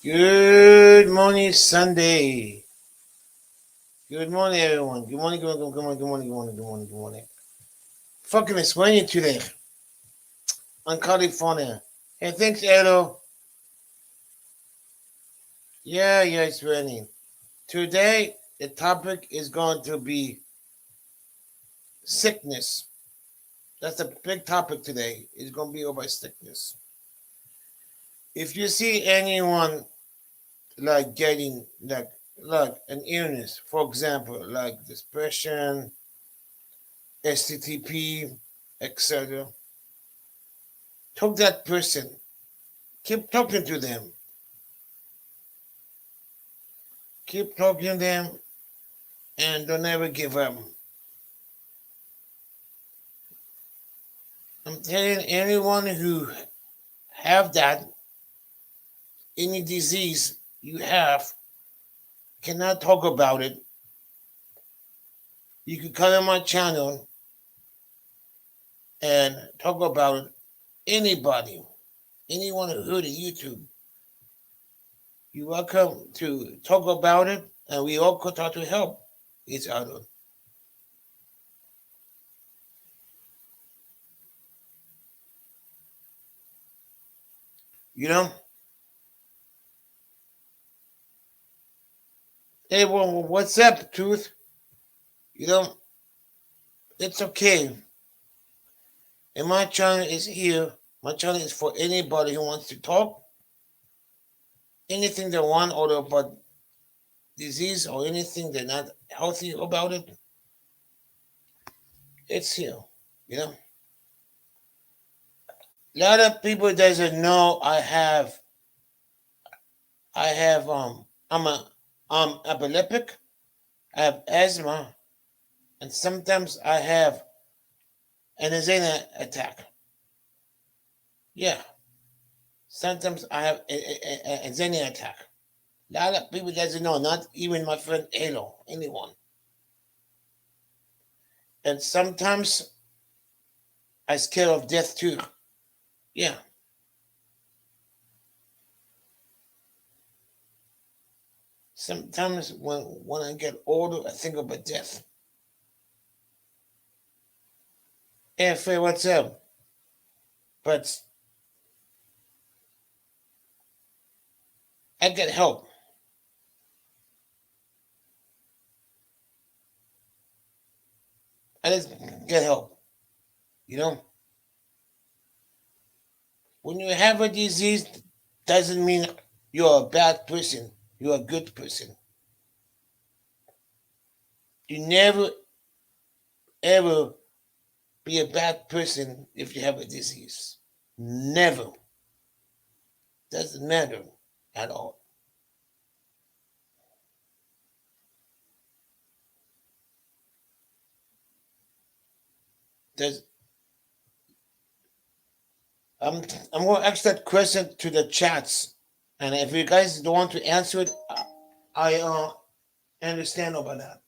Good morning, Sunday. Good morning, everyone. Good morning, good morning, good morning, good morning, good morning, good morning, good morning. Fucking it's raining today on California. Hey, thanks, Edo. Yeah, it's raining. Today, the topic is going to be sickness. That's the big topic today. It's going to be over sickness. If you see anyone like getting like an illness, for example, like depression, STTP, etc., talk that person. Keep talking to them. Keep talking to them and don't ever give up. I'm telling anyone who have that, any disease you have, cannot talk about it. You can come on my channel and talk about it. Anybody, anyone who heard of YouTube, you're welcome to talk about it and we all could try to help each other. You know? Hey, well, what's up, Truth? You know, it's okay. And my channel is here. My channel is for anybody who wants to talk, anything they want, or about disease or anything they're not healthy about it. It's here. You know, a lot of people doesn't know I'm epileptic. I have asthma, and sometimes I have an anxiety attack. Yeah, sometimes I have an anxiety attack. A lot of people doesn't know, not even my friend Halo, anyone. And sometimes I scared of death too. Yeah. Sometimes when I get older, I think about death. Hey, Faye, what's up? But I get help. I just get help. You know, when you have a disease, doesn't mean you're a bad person. You're a good person. You never ever be a bad person if you have a disease. Never. Doesn't matter at all. Does I'm I'm gonna ask that question to the chats, and if you guys don't want to answer it, I understand about that.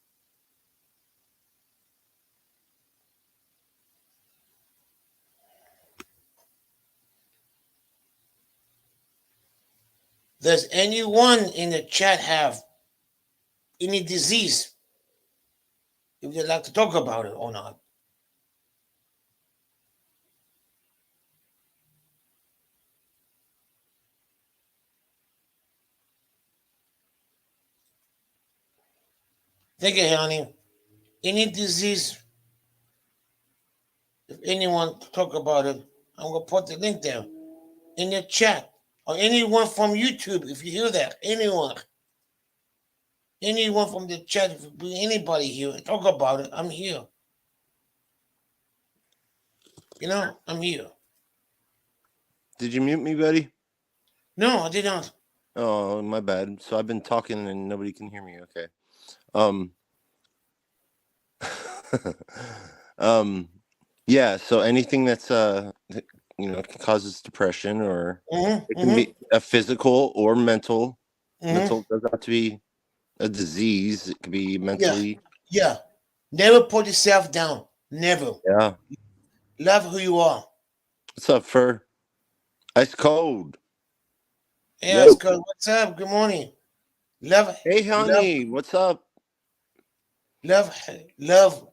Does anyone in the chat have any disease? If they'd like to talk about it or not. Thank you, honey. Any disease, if anyone talk about it, I'm gonna put the link there in the chat. Or anyone from YouTube, if you hear that, anyone from the chat, if you bring anybody here and talk about it, I'm here. You know, I'm here. Did you mute me, buddy? No, I did not. Oh, my bad. So I've been talking and nobody can hear me. Okay. Um. um. Yeah. So anything that's causes depression, or it can be a physical or mental. Mental doesn't have to be a disease. It could be mentally. Yeah. Never put yourself down. Never. Yeah. Love who you are. What's up, Fur? Ice cold. Hey, Oscar, what's up? Good morning. Love, Hey, love, honey, what's up? love, love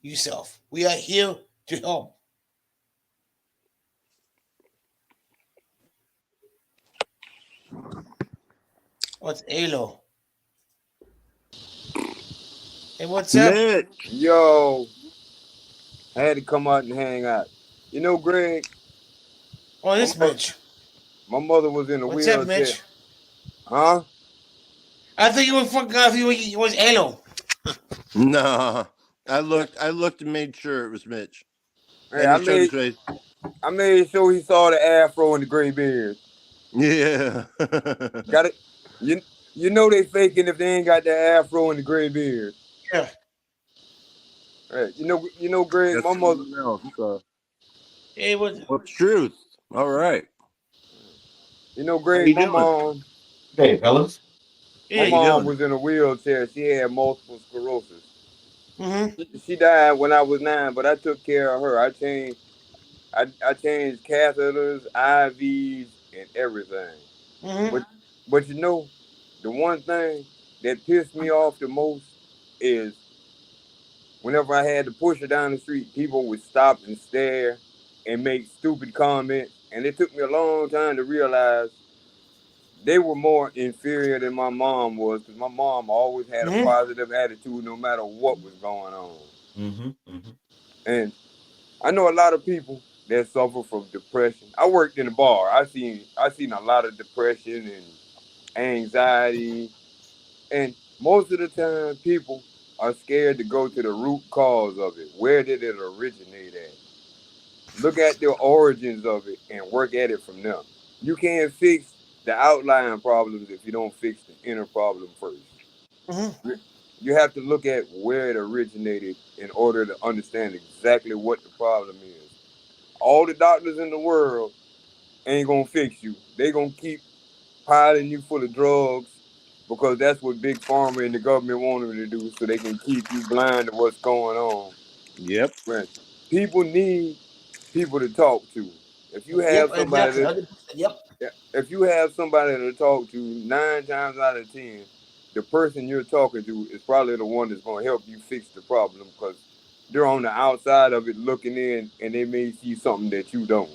yourself. We are here to help. What's Alo? Hey, what's up? Mitch. Yo, I had to come out and hang out. You know, Greg, Oh, my, this mo- Mitch. my mother was in a What's up, wheelchair. Mitch? Huh? I think you were fucking off. You was Alo. Nah, I looked and made sure it was Mitch. Hey, And he showed his face. I made sure he saw the afro and the gray beard. Yeah. Got it? You, you know they faking if they ain't got the afro and the gray beard. Yeah. Right. You know, Greg, That's my mother. something else. Hey, what? What's truth? All right. You know, How Greg, you my doing? mom. Hey, fellas. My How you Hey. mom doing? was in a wheelchair. She had multiple sclerosis. Mm-hmm. She died when I was 9, but I took care of her. I changed catheters, IVs, and everything. Mm-hmm. But you know, the one thing that pissed me off the most is whenever I had to push her down the street, people would stop and stare and make stupid comments. And it took me a long time to realize they were more inferior than my mom was, because my mom always had a Mm-hmm. positive attitude no matter what was going on. Mm-hmm. And I know a lot of people that suffer from depression. I worked in a bar. I seen a lot of depression and anxiety, and most of the time people are scared to go to the root cause of it. Where did it originate at? Look at the origins of it and work at it from there. You can't fix the outlying problems if you don't fix the inner problem first. Mm-hmm. You have to look at where it originated in order to understand exactly what the problem is. All the doctors in the world ain't gonna fix you. They gonna keep piling you full of drugs because that's what big pharma and the government want them to do, so they can keep you blind to what's going on. Yep. Right. People need people to talk to. If you Yep. have somebody Exactly. that 100%. Yep. if you have somebody to talk to, 9 times out of 10, the person you're talking to is probably the one that's gonna help you fix the problem, because they're on the outside of it looking in, and they may see something that you don't.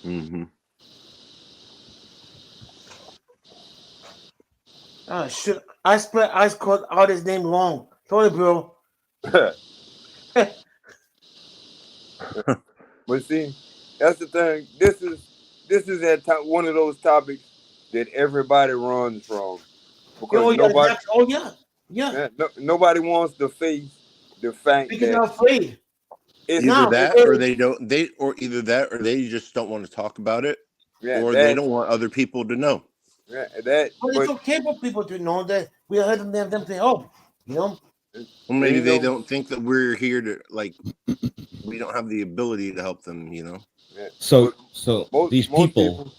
Mm-hmm. Oh shit! I called out his name wrong. Sorry, bro. But see, that's the thing. This is one of those topics that everybody runs from, because Oh yeah, exactly. Oh yeah, yeah. nobody wants to face the fact Because that they're afraid. it's Either Now, that or they don't either that or they just don't want to talk about it, yeah or they don't want other people to know. that but it's but okay for people to know that we are helping them to help. You know. Or and maybe you they know don't think that we're here to we don't have the ability to help them, yeah, So, but so these most people, people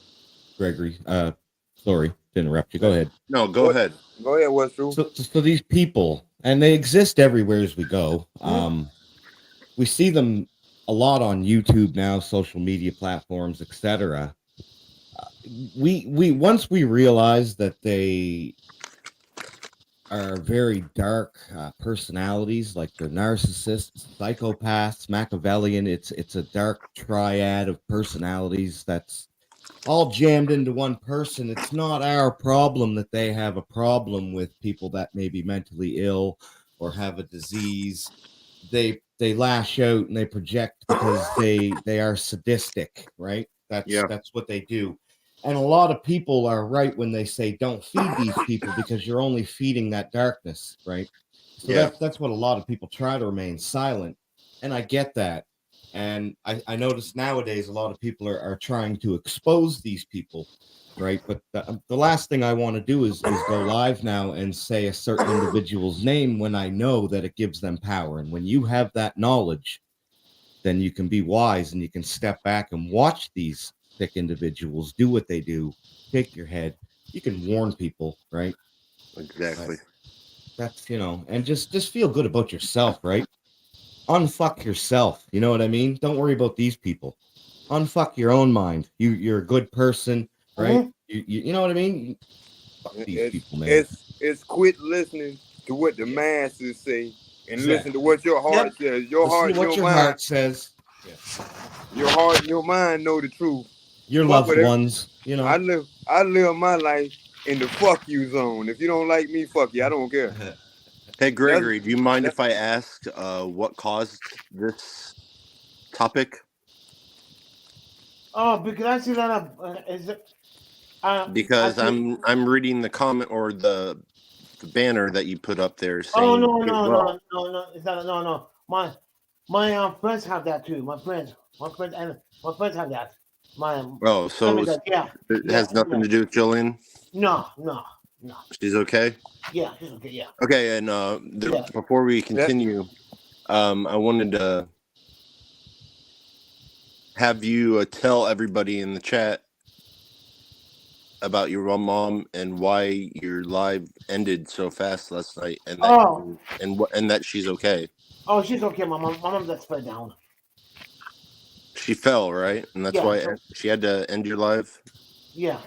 Gregory. Sorry to interrupt you. Go ahead. No, go what ahead. go ahead, what's true. So these people, and they exist everywhere as we go. Mm-hmm. We see them a lot on YouTube now, social media platforms, etc. We once we realize that they are very dark personalities, like they're narcissists, psychopaths, Machiavellian. It's a dark triad of personalities that's all jammed into one person. It's not our problem that they have a problem with people that may be mentally ill or have a disease. They lash out and they project because they are sadistic, right? Yeah. That's what they do. And a lot of people are right when they say don't feed these people because you're only feeding that darkness, right? So Yeah. that's what a lot of people try to remain silent. And I get that. And I notice nowadays a lot of people are trying to expose these people, right? But the last thing I want to do is go live now and say a certain individual's name when I know that it gives them power. And when you have that knowledge, then you can be wise and you can step back and watch these thick individuals do what they do, shake your head. You can warn people, right? Exactly. But that's, and just feel good about yourself, right? Unfuck yourself. You know what I mean? Don't worry about these people. Unfuck your own mind. You're a good person. right? You know what I mean? Fuck these people, man. It's quit listening to what the masses say and Exactly. listen to what your heart says. Your Listen heart, to what your mind, heart says. your heart and your mind know the truth. Your Fuck loved whatever. ones, you know. I live my life in the fuck you zone. If you don't like me, fuck you. I don't care. Hey, Gregory, do you mind if I ask what caused this topic? Oh, because I see that Because I'm reading the comment or the banner that you put up there saying. Oh no! It's not no. My friends have that too. My friends have that. It has nothing to do with Jillian. No. She's okay. Yeah, she's okay. Yeah. Okay, and before we continue, I wanted to have you tell everybody in the chat about your mom and why your live ended so fast last night, and that and that she's okay. Oh, she's okay. My mom just fell down. She fell, right? And that's why she had to end your live? Yeah.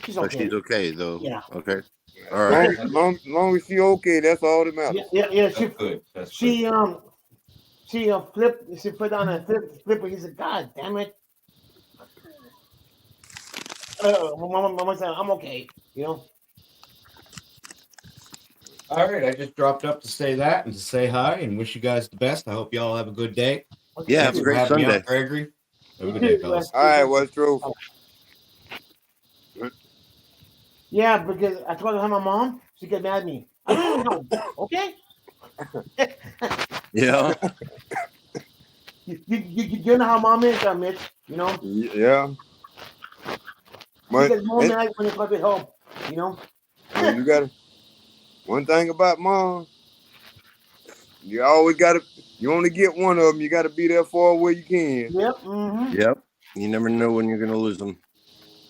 She's okay. But she's okay, though. Yeah. Okay. All right. Long as she's okay, that's all that matters. Yeah. She flipped. She put down and flipped. He said, "God damn it." Mama said, "I'm okay." You know. All right, I just dropped up to say that and to say hi and wish you guys the best. I hope you all have a good day. Yeah, have a great Sunday, Gregory. Have a good day, fellas. All right, what's true? Yeah, because I told her my mom, she get mad at me. I don't know. Okay. Yeah. You know how mom is, Mitch. You know. Yeah. She gets more mad when you come at home. You know. You gotta. One thing about mom, you always gotta. You only get one of them. You gotta be there for her where you can. Yep. Mm-hmm. Yep. You never know when you're gonna lose them.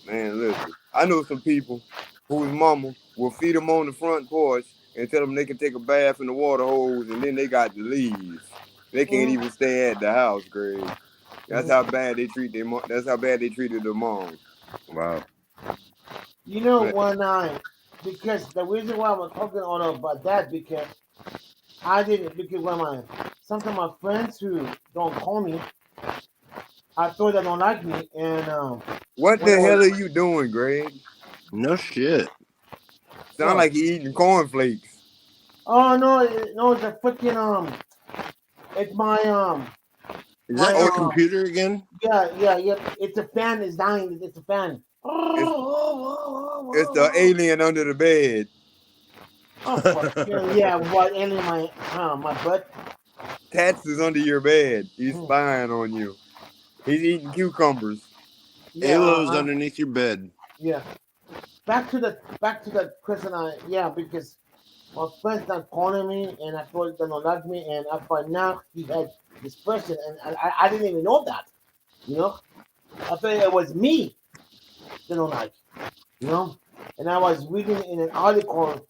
Man, listen. I know some people whose mama will feed them on the front porch and tell them they can take a bath in the water hose, and then they got to leave. They can't even stay at the house, Greg. That's how bad they treat their mom. That's how bad they treated their mom. Wow. You know, because the reason why I'm talking all about that because sometimes my friends who don't call me, I thought they don't like me, and what the hell are you doing, Greg? No shit. Sound like you eating cornflakes. Oh no, it's a freaking it's my Is that your computer again? Yeah. It's a fan. It's dying. It's a fan. It's the alien under the bed. Oh, yeah. What alien? My butt. Tats is under your bed. He's spying on you. He's eating cucumbers. Halo's underneath your bed. Yeah. Back to the question. Because my friends not calling me, and I thought they don't like me, and I find now he had this person, and I didn't even know that. You know, I thought it was me they don't like. You know, and I was reading in an article,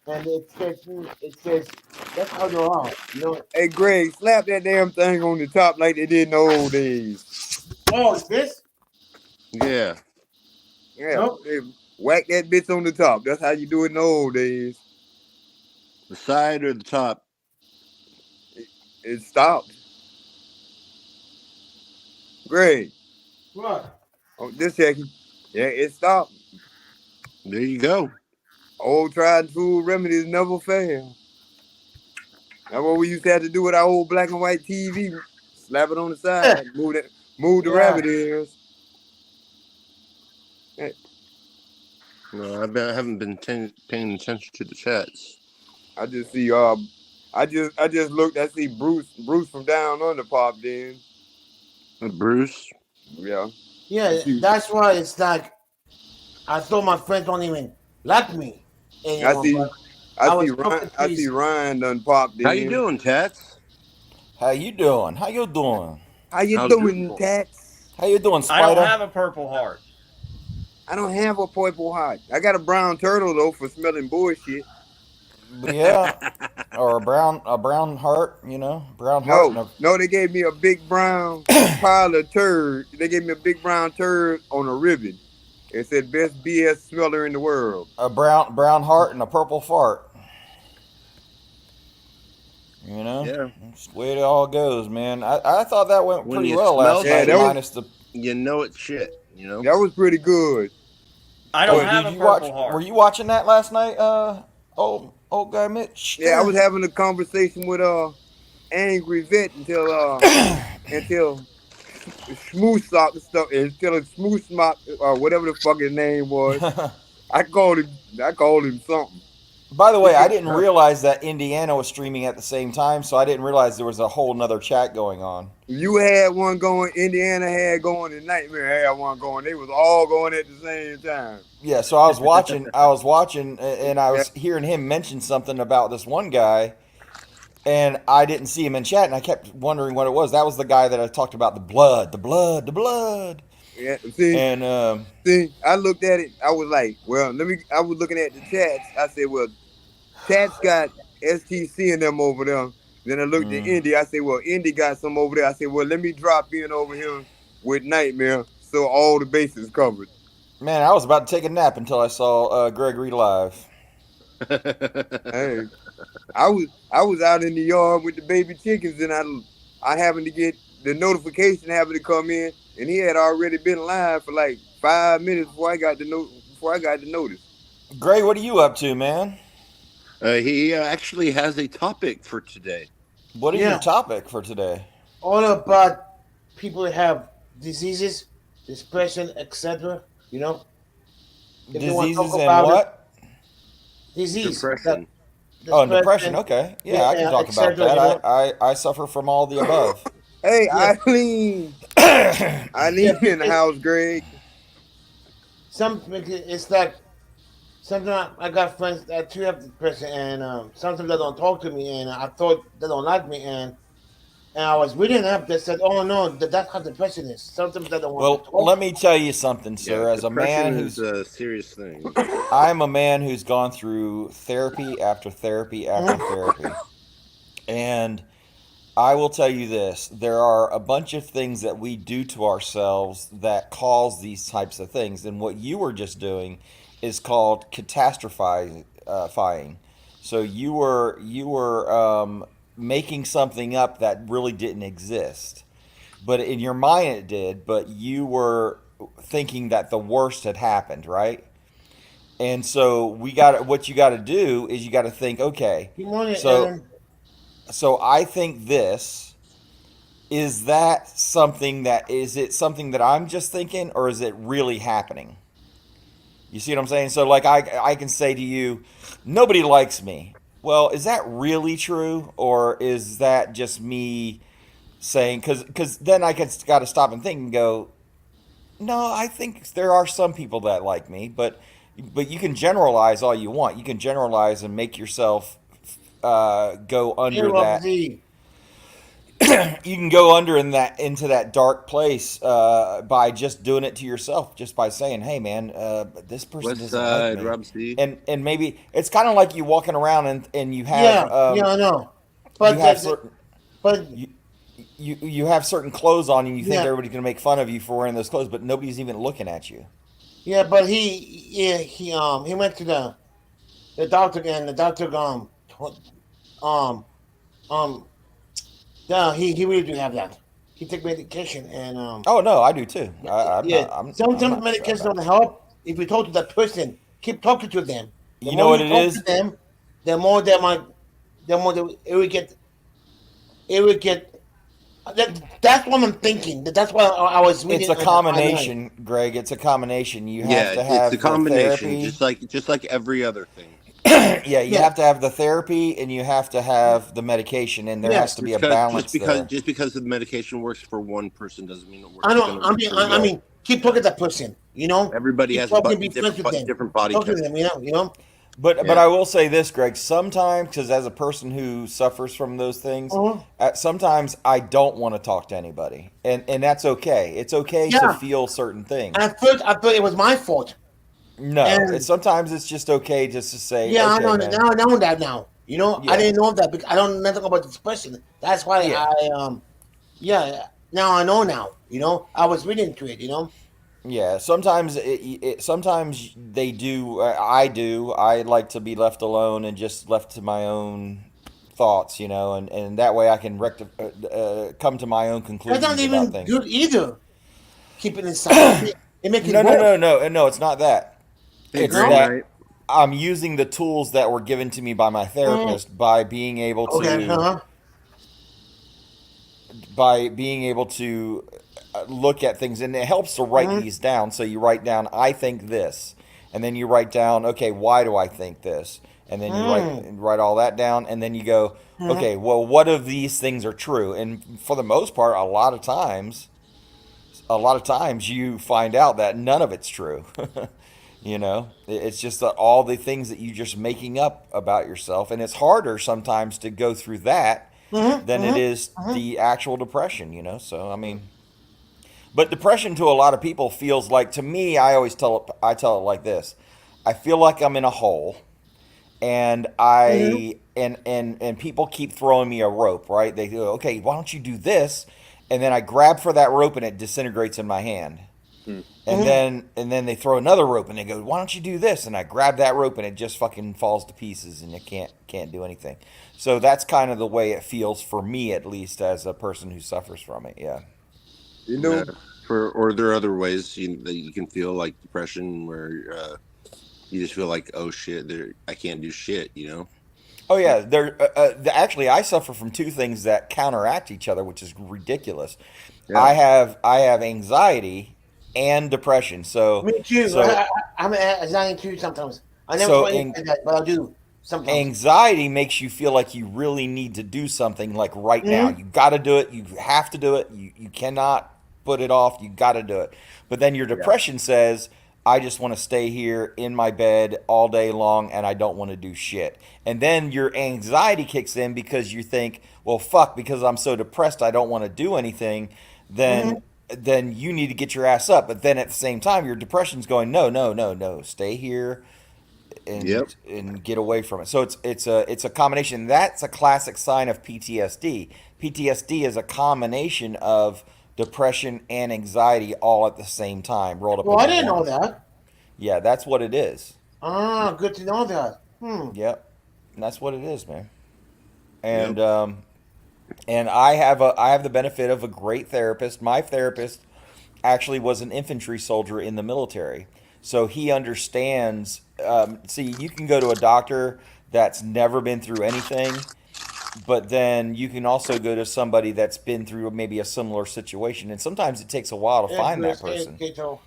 and it says that's how they are. You know. Hey, Greg, slap that damn thing on the top like they did in the old days. Oh, is this? Yeah. Yeah. Nope. Whack that bitch on the top. That's how you do it in the old days. The side or the top? It stopped. Greg. What? Oh, just checking. Yeah, it stopped. There you go. Old tried food remedies never fail. That's what we used to have to do with our old black and white TV. Slap it on the side. Move the rabbit ears. Hey. No, I haven't been paying attention to the chats. I just see I just looked. I see Bruce from Down Under popped in. Bruce. Yeah. Yeah, that's why it's like I thought my friends don't even like me anymore. I see Ryan done popped in. How you doing, Tats? How you doing? How you doing? How you doing, Tats? How you doing, Spider? I don't have a purple heart. I don't have a purple heart. I got a brown turtle though for smelling bullshit. Yeah, or a brown heart, you know, brown heart. No, they gave me a big brown pile of turd. They gave me a big brown turd on a ribbon, It said best BS smeller in the world. A brown heart and a purple fart. You know, Yeah. that's the way it all goes, man. I thought that went When pretty you well smell last night, that was- minus the. You know it's shit. You know. That was pretty good. I don't Wait, have did a you purple watch? heart. Were you watching that last night? Old guy Mitch. Yeah, I was having a conversation with Angry Vet until Smooth Sock and stuff, until Smooth Sock or whatever the fuck his name was. I called him something. By the way, I didn't realize that Indiana was streaming at the same time, so I didn't realize there was a whole nother chat going on. You had one going, Indiana had going, and Nightmare had one going. They was all going at the same time. Yeah, so I was watching, and I was hearing him mention something about this one guy, and I didn't see him in chat, and I kept wondering what it was. That was the guy that I talked about, the blood. Yeah, see, And I looked at it. I was like, well, I was looking at the chats. I said, well, chats got STC in them over there. Then I looked at Indy. I said, well, Indy got some over there. I said, well, let me drop in over here with Nightmare so all the bases covered. man, I was about to take a nap until I saw Gregory live. Hey, I was out in the yard with the baby chickens, and I happened to get the notification having to come in, and he had already been live for like 5 minutes before I got the notice. Greg, what are you up to, man? He actually has a topic for today. What is Yeah. your topic for today? All about people that have diseases, depression, etc. You know, If you wanna Diseases talk and about what? disease. Depression. Oh, and depression. Okay, yeah, I can talk about etc., you know. that. I suffer from all the above. Hey, Yeah. Eileen in the house, Greg. It's like sometimes I got friends that too have depression, and sometimes they don't talk to me, and I thought they don't like me, and I was reading up. They said, "Oh no, that's how depression is." Sometimes they don't want to Well, talk. let me tell you something, sir. As a depression man is who's, a serious thing. I'm a man who's gone through therapy after therapy after therapy, and I will tell you this: there are a bunch of things that we do to ourselves that cause these types of things, and what you were just doing is called catastrophizing. So you were making something up that really didn't exist, but in your mind it did. But you were thinking that the worst had happened, right? And so what you got to do is you got to think, okay, You want it, so and so I think this is that something that is it something that I'm just thinking, or is it really happening? You see what I'm saying? So like I can say to you, nobody likes me. Well, is that really true, or is that just me saying because then I got to stop and think and go, no, I think there are some people that like me, but you can generalize all you want. You can generalize and make yourself go under that. You can go under into that dark place by just doing it to yourself, just by saying, "Hey, man, this person West doesn't like Side, me." Rob C. And maybe it's kind of like you walking around and you have yeah, I know. But you have certain but you have certain clothes on and you think Yeah. everybody's gonna make fun of you for wearing those clothes, but nobody's even looking at you. yeah, but he went to the doctor, and the doctor no, he really do have that. He take medication, and Oh no, I do too. I'm yeah, not, I'm sometimes not sure medication about don't help. If you talk to that person, keep talking to them. The You more know what you it talk is? to them, the more they might, it would get. That's what I'm thinking. That's why I was reading. It's a combination, Greg. It's a combination. You have to have it's a combination, the therapy. just like every other thing. Yeah, you Yeah. have to have the therapy and you have to have the medication, and there Yeah. has to be a balance there. Just because the medication works for one person doesn't mean it works. I know. gonna I work mean, for I you. mean, keep talking to that person. You know, Everybody keep has talking, be friends with them. different body Talk to types. them. You know. But Yeah. I will say this, Greg. Sometimes, because as a person who suffers from those things, sometimes I don't want to talk to anybody, and that's okay. It's okay to Yeah. feel certain things. At first, I thought it was my fault. No, and- sometimes it's just okay just to say, Yeah, okay, I know. man. Now I know that now. You know, Yeah. I didn't know that because I don't know nothing about this person. That's why Yeah. yeah. Now I know now. You know, I was reading into it. You know. Yeah, sometimes sometimes they do. I do. I like to be left alone and just left to my own thoughts, and that way I can come to my own That's not conclusions about even things. good either. Keep it inside. It make it No, no, worse. no, no, no. It's not that. Hey, It's Green No. that Knight. I'm using the tools that were given to me by my Mm, therapist okay. by being able to look at things, and it helps to write Mm, these down. So you write down, I think this, and then you write down, okay, why do I think this, and then you mm, write all that down, and then you go, mm. okay, well, what of these things are true? And for the most part, a lot of times you find out that none of it's true. It's just that all the things that you're just making up about yourself, and it's harder sometimes to go through that Mhm, than it mhm, is mhm. the actual depression. So I mean, but depression to a lot of people feels like, to me, I tell it like this. I feel like I'm in a hole, and Mhm. and people keep throwing me a rope, right? They go, okay, why don't you do this? And then I grab for that rope and it disintegrates in my hand. Hmm. Mhm. And then they throw another rope and they go, why don't you do this? And I grab that rope and it just fucking falls to pieces and you can't do anything. So that's kind of the way it feels for me, at least as a person who suffers from it. Yeah. You Yeah. know, Or there are other ways that you can feel like depression where you just feel like, oh shit, I can't do shit, you know? Oh yeah, actually I suffer from two things that counteract each other, which is ridiculous. Yeah. I have anxiety and depression. Me too. So I'm anxiety too sometimes. I never so told an- anybody that, but I do sometimes. Anxiety makes you feel like you really need to do something, like right now. Mhm. You got to do it. You have to do it. You cannot put it off. You got to do it. But then your Yeah. depression says, I just want to stay here in my bed all day long and I don't want to do shit. And then your anxiety kicks in because you think, well, fuck, because I'm so depressed, I don't want to do anything. Mhm. Then you need to get your ass up. But then at the same time, your depression's going, no, no, no, no, stay here Yep. and get away from it. So it's a combination. That's a classic sign of PTSD. PTSD is a combination of depression and anxiety all at the same time, rolled up Well, I into didn't know one. that. Yeah, that's what it is. Ah, good to know that. Yep, and that's what it is, man. Yep. And I have the benefit of a great therapist. My therapist actually was an infantry soldier in the military, so he understands. See, you can go to a doctor that's never been through anything, but then you can also go to somebody that's been through maybe a similar situation, and sometimes it takes a while to find that Interesting, person. Kato.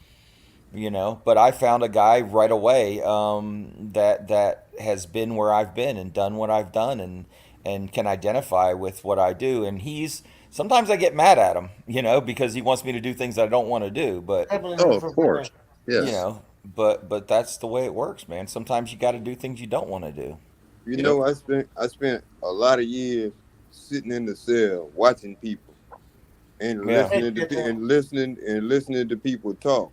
But I found a guy right away, that has been where I've been and done what I've done, and can identify with what I do. And he's sometimes I get mad at him, because he wants me to do things that I don't want to do. But Happily Oh, never of course. forget. you Yes. know, but that's the way it works, man. Sometimes you got to do things you don't want to do. you Yep. know, I spent a lot of years sitting in the cell watching people and Yeah. Hey, listening to Kato. listening to people talk.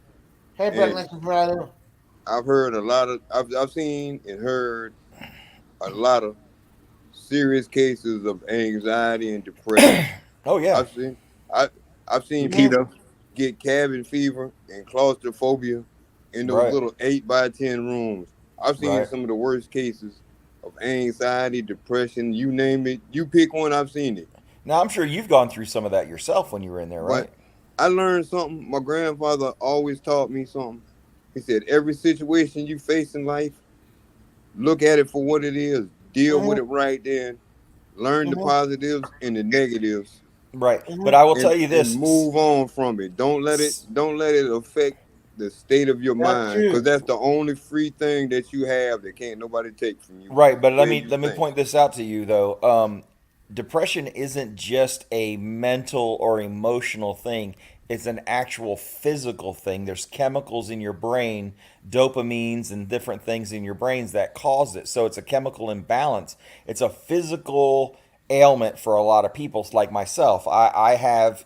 Hey, Black And Lightning Brother. I've seen and heard a lot of serious cases of anxiety and depression. Oh yeah. I've seen I I've seen Mhm. people get cabin fever and claustrophobia in those Right. little 8 by 10 rooms. I've seen Right. some of the worst cases of anxiety, depression, you name it. You pick one, I've seen it. Now I'm sure you've gone through some of that yourself when you were in there, But right? I learned something. My grandfather always taught me something. He said, every situation you face in life, look at it for what it is, deal with Mhm. it right then, learn the Mhm. positives and the negatives, Right. But Mhm. I will tell and you and this. move on from it. Don't let it affect the state of your That's mind, because true. that's the only free thing that you have that can't nobody take from you, is Right, the but let way me you let me think. point this out to you though. Depression isn't just a mental or emotional thing. It's an actual physical thing. There's chemicals in your brain, dopamines and different things in your brains that cause it. So it's a chemical imbalance. It's a physical ailment for a lot of people, like myself. I have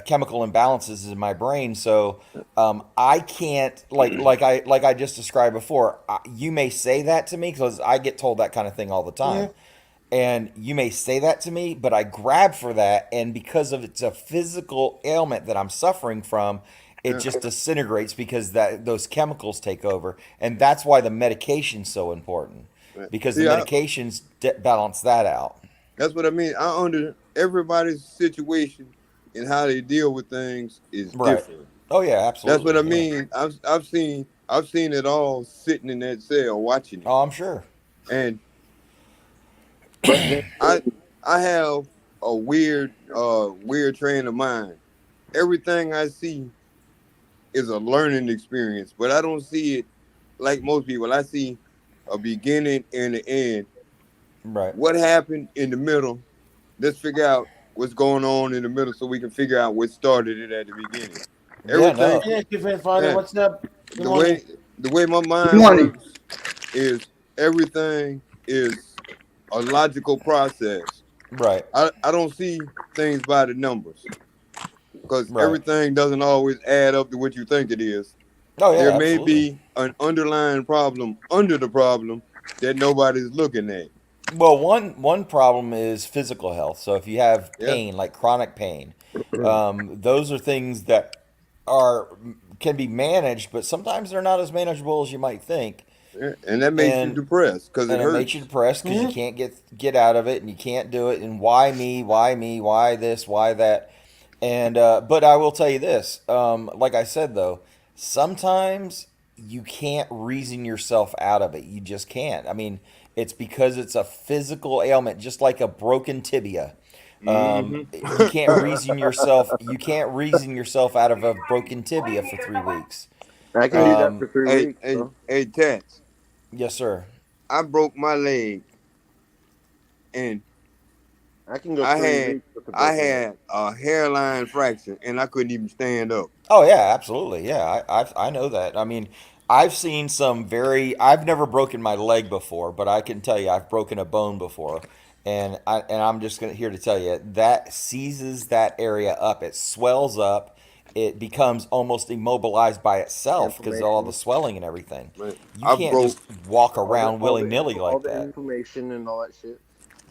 chemical imbalances in my brain, so I can't, like I just described before. You may say that to me because I get told that kind of thing all the time, Mhm. and you may say that to me, but I grab for that, and because of it's a physical ailment that I'm suffering from, it just disintegrates because that those chemicals take over, and that's why the medication's so important because the See, medications balance that out. that's what I mean. I under everybody's situation and how they deal with things is Right. different. Oh yeah, That's what absolutely. I Yeah. mean. I've seen it all sitting in that cell watching it. Oh, I'm sure. And but then I have a weird train of mind. Everything I see is a learning experience, but I don't see it like most people. I see a beginning and an end. Right. What happened in the middle? Let's figure out what's going on in the middle so we can figure out what started it at the beginning. Yeah. Everything, No. Yes, different father. yeah, What's up? Good the morning. way my Good mind morning. works is everything is a logical process. Right. I don't see things by the numbers because Right. everything doesn't always add up to what you think it is. Oh yeah, There may absolutely. be an underlying problem under the problem that nobody's looking at. Well, one problem is physical health. So if you have Yeah. pain, like chronic pain, those are things that are can be managed, but sometimes they're not as manageable as you might think, Yeah, and that makes you and depressed because it and it makes you hurts. depressed because you can't get out of it, and you can't do it, and why me, why me, why this, why that, and but I will tell you this, like I said though, sometimes you can't reason yourself out of it. You just can't. I mean, it's because it's a physical ailment, just like a broken tibia. You can't reason yourself. You can't reason yourself out of a broken tibia for 3 weeks. I can do that for Um, 3 weeks, Hey, bro. hey, Tats, yes, sir. I broke my leg and I can go I 3 weeks with a I broken leg. had a hairline fracture and I couldn't even stand up. Oh yeah, absolutely. Yeah, I know that. I mean, I've seen some very. I've never broken my leg before, but I can tell you I've broken a bone before, and I'm just here to tell you that seizes that area up. It swells up. It becomes almost immobilized by itself because of all the Inflammation. swelling and everything. Man, You I can't broke, just walk All the around all willy the nilly all like the that. inflammation and all that shit.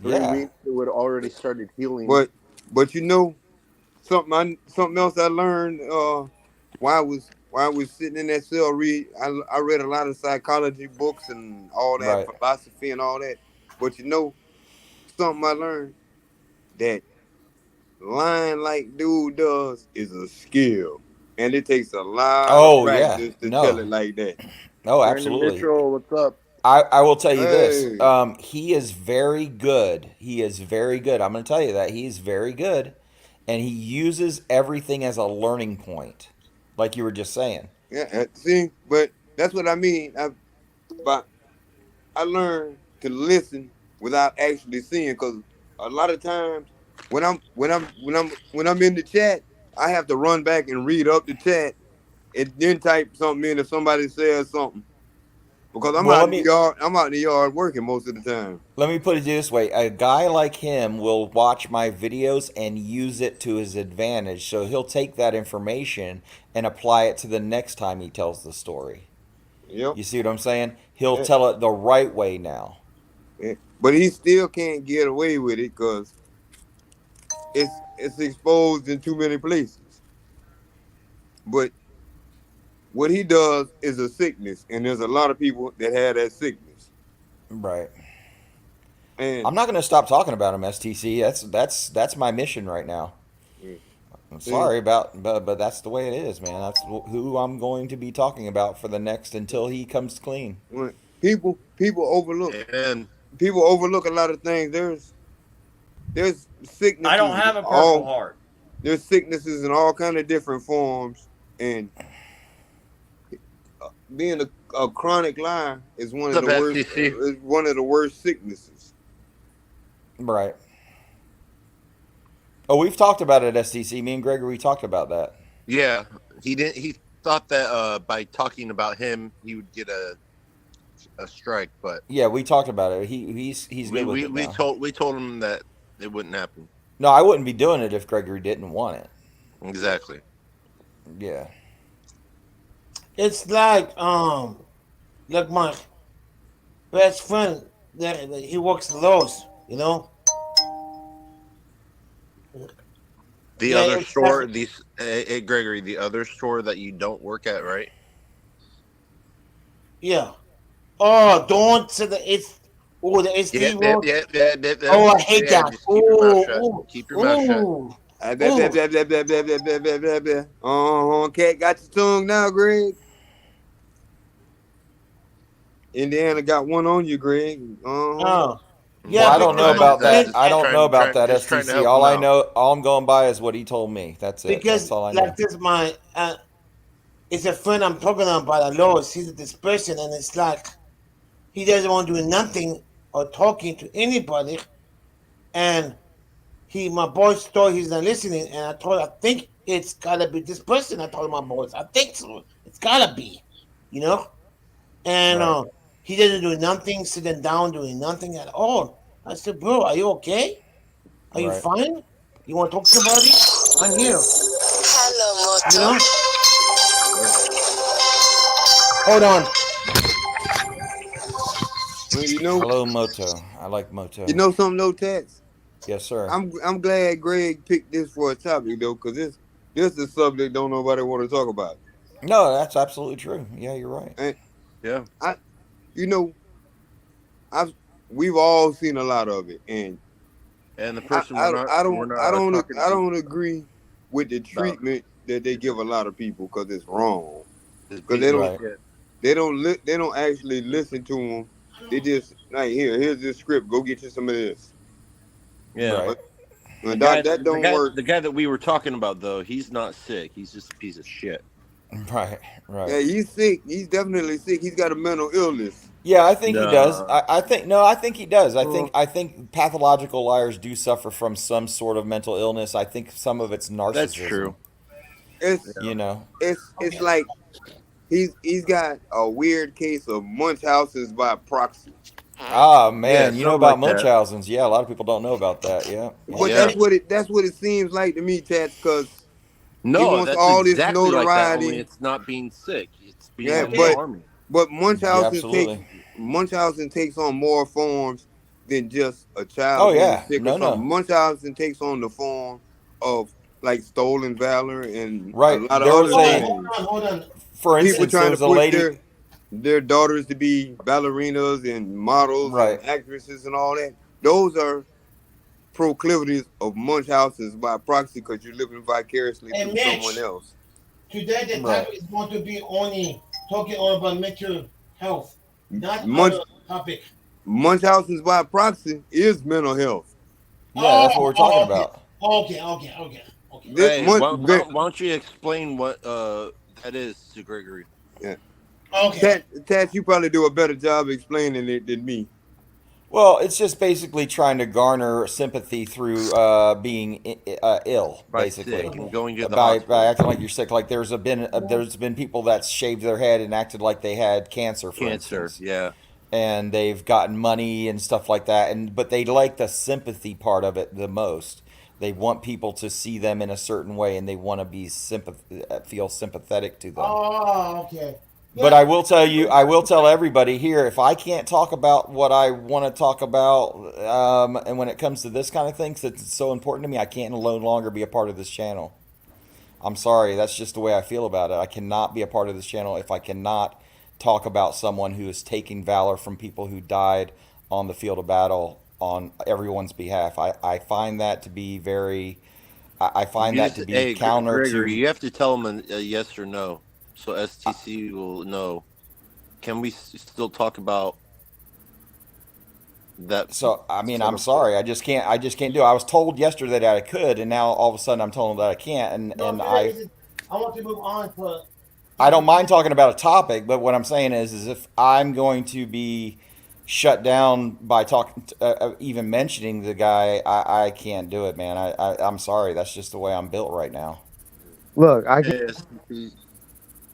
Three Yeah. weeks it would already started healing. but you know something else I learned while I was sitting in that cell I read a lot of psychology books and all that Right. philosophy and all that. But you know something I learned that lying like dude does is a skill. And it takes a lot of Oh yeah. practice to tell No. it like that. Oh, Brandon absolutely. Mitchell, what's up? I will tell you this. Hey, He is very good. He is very good. I'm going to tell you that. He's very good. And he uses everything as a learning point, like you were just saying. yeah, see, but that's what I mean. But I learned to listen without actually seeing, because a lot of times when I'm in the chat, I have to run back and read up the chat and then type something in if somebody says something. Because Well, let me I'm out in the yard working most of the time. let me put it this way. A guy like him will watch my videos and use it to his advantage. So he'll take that information and apply it to the next time he tells the story. Yep. You see what I'm saying? He'll Yeah, tell it the right way now. yeah. But he still can't get away with it because it's exposed in too many places. But what he does is a sickness, and there's a lot of people that have that sickness. Right. And I'm not going to stop talking about him, STC. That's my mission right now. mm, I'm see, sorry about, but that's the way it is, man. That's who I'm going to be talking about for the next until he comes clean. when people overlook And a lot of things. There's sicknesses. I don't have a Purple Heart. There's sicknesses in all kind of different forms, and being a chronic liar is one what's of up, the worst. FTC? Is one of the worst sicknesses. Right. Oh, we've talked about it at STC. Me and Gregory talked about that. Yeah, he didn't. He thought that by talking about him, he would get a strike, but Yeah, we talked about it. He's good with it now. we told him that it wouldn't happen. No, I wouldn't be doing it if Gregory didn't want it. Exactly. Yeah. It's like my best friend that he works at Lowe's, you know. The Yeah, other it's store, definitely- these, hey, Gregory, the other store that you don't work at, right? yeah. Oh, don't say the it's. Oh, the SD road. Oh, I hate Yeah, that. just keep your mouth shut. Oh, Keep your mouth shut. oh, Blah, blah, blah, blah, blah, blah, blah, blah, blah, blah, blah. Cat got your tongue now, Greg. Indiana got one on you, Greg. oh. Yeah, Well, I don't know because my about that. friend I don't know about that Just trying to STC. help All him I out. know, all I'm going by is what he told me. That's it. because That's all I know. like this my it's a friend I'm talking about a lot. He's this person, and it's like he doesn't want to do nothing or talking to anybody, and my boys thought he's not listening, and I think it's gotta be this person. I told my boys, I think so. It's gotta be, you know. And Right. he doesn't do nothing, sitting down, doing nothing at all. I said, bro, are you okay? Are you Right. fine? You want to talk to somebody? I'm here. Hello, You Moto. know? Hold on. Well, you know, Hello, Moto. I like Moto. you know something though, Tats? Yes, sir. I'm glad Greg picked this for a topic though, because this is a subject don't nobody want to talk about. No, that's absolutely true. Yeah, you're right. Yeah. You know, we've all seen a lot of it, and And the I person I, we're not, I we're don't not I don't talking I don't agree with the treatment that they give a lot of people because it's wrong. is Because they don't Right. they don't actually listen to them. They just like here's this script. Go get you some of this. Yeah. Right. But The that don't work. The guy that we were talking about, though, he's not sick. He's just a piece of shit. Right. Right. Yeah, he's sick. He's definitely sick. He's got a mental illness. Yeah, I think he does. No. I think he does. I think pathological liars do suffer from some sort of mental illness. I think some of it's narcissism. That's true. It's You know. it's like he's got a weird case of Munchausen's by proxy. Ah, man, Yeah, you know something about like that. Munchausen's. Yeah, a lot of people don't know about that. Yeah. But Yeah. that's what it seems like to me, Tats, because No, wants that's all this exactly like that. notoriety. Only it's not being sick. It's being Yeah, alarming. but Yeah, Munchausen absolutely. takes on more forms than just a child Oh, being yeah. sick No, or no. something. Munchausen takes on the form of like stolen valor and Right. a lot of There was other a- things. Hold on. For People instance, there trying was to a push lady. their daughters to be ballerinas and models Right. and actresses and all that. Those are proclivities of Munchausen's by proxy because you're living vicariously Hey, through Mitch. someone else. Today the Right. topic is going to be only talking all about mental health, not Munch- other topic. Munchausen's by proxy is mental health. Yeah, that's what we're talking okay. about. Okay. This Hey, Munch- why don't you explain what that is to Gregory? Okay. Tats, you probably do a better job explaining it than me. Well, it's just basically trying to garner sympathy through being ill, By basically. sick and going to the by hospital. acting like you're sick. Like there's been people that shaved their head and acted like they had cancer, for Cancer. instance, Yeah. and they've gotten money and stuff like that. But they like the sympathy part of it the most. They want people to see them in a certain way, and they want to be feel sympathetic to them. Oh, okay. But I will tell everybody here, if I can't talk about what I want to talk about, and when it comes to this kind of thing, 'cause it's so important to me, I can't no longer be a part of this channel. I'm sorry, that's just the way I feel about it. I cannot be a part of this channel if I cannot talk about someone who is taking valor from people who died on the field of battle on everyone's behalf. I find that to be very, I find You that just- to be hey, counter Gregory, to. you have to tell him a yes or no, so STC will know. Can we still talk about that? So I mean, I'm sorry, I just can't do it. I was told yesterday that I could, and now all of a sudden I'm told that I can't, and I want to move on for. I don't mind talking about a topic, but what I'm saying is if I'm going to be shut down by talking, even mentioning the guy, I can't do it, man. I'm sorry, that's just the way I'm built right now. Look, STC.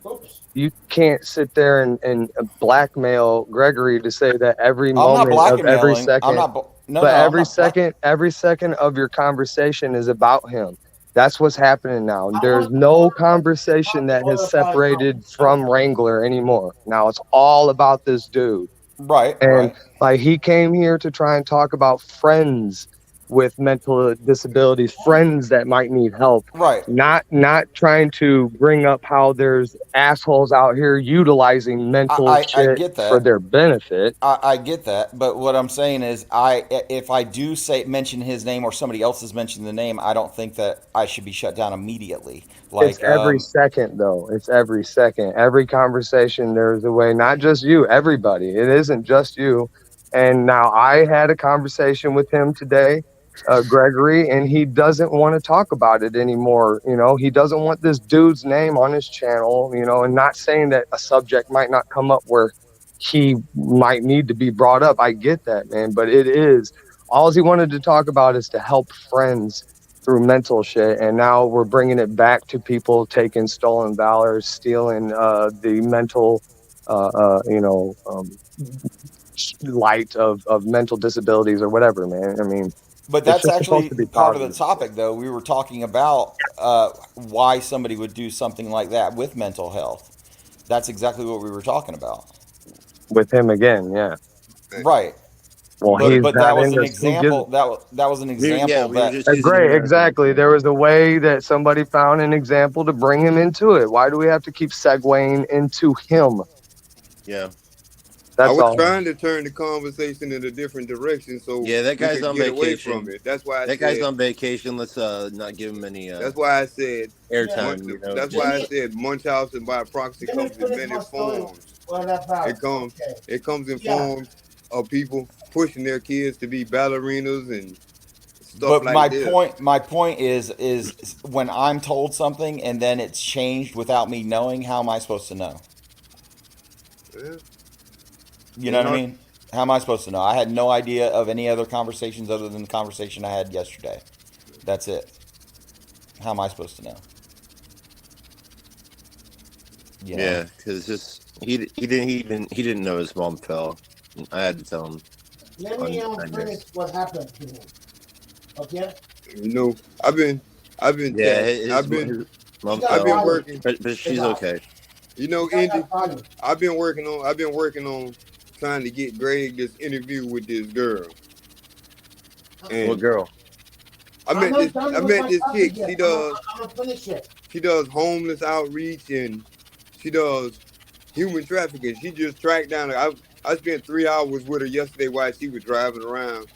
Oops. you can't sit there and blackmail Gregory to say that every I'm not moment of every blackmailing. second, I'm not. No, but no, I'm every not black- every second of your conversation is about him. That's what's happening now. I There's want- no conversation that has separated from Wrangler anymore. Now it's all about this dude. Right, And right. like he came here to try and talk about friends with mental disabilities, friends that might need help. Right. Not trying to bring up how there's assholes out here utilizing mental I shit get for that. their benefit. I get that, but what I'm saying is, if I do mention his name or somebody else has mentioned the name, I don't think that I should be shut down immediately. It's every second, though. It's every second. Every conversation, there's a way. Not just you, everybody. It isn't just you. And now I had a conversation with him today, Gregory, and he doesn't want to talk about it anymore. You know, he doesn't want this dude's name on his channel, you know, and not saying that a subject might not come up where he might need to be brought up. I get that, man, but it is all he wanted to talk about is to help friends through mental shit, and now we're bringing it back to people taking stolen valor, stealing the mental light of mental disabilities or whatever, man. I mean, but it's that's just supposed actually to be part of the positive topic, though. We were talking about why somebody would do something like that with mental health. That's exactly what we were talking about. with him again. Yeah, Right. well, But he's that not was in an this. Who gives? example. That was an example We were that just using Great, American exactly. example. There was a way that somebody found an example to bring him into it. Why do we have to keep segueing into him? Yeah. I That's was all. trying to turn the conversation in a different direction so Yeah, that we guy's could on get away vacation. from it. That's why I That said. guy's on vacation. Let's not give him any That's why I said. airtime. You know, That's just why I said Munchausen by proxy Let me comes in finish many my story. forms. What about? It comes. Okay. It comes in Yeah. forms of people pushing their kids to be ballerinas and stuff but like this. my point is when I'm told something and then it's changed without me knowing, how am I supposed to know? Yeah. You know what I mean? How am I supposed to know? I had no idea of any other conversations other than the conversation I had yesterday. That's it. How am I supposed to know? You know? yeah, because just he didn't know his mom fell. I had to tell him. Let me finish what happened to him. Okay. You know, I've been Yeah, his mom got I've been fell, working. but she's okay. You know, The guy Indy, got fired. I've been working on trying to get Greg this interview with this girl. And What girl? I met this chick. I'm gonna finish it. She does homeless outreach and she does human trafficking. She just tracked down. I spent 3 hours with her yesterday while she was driving around.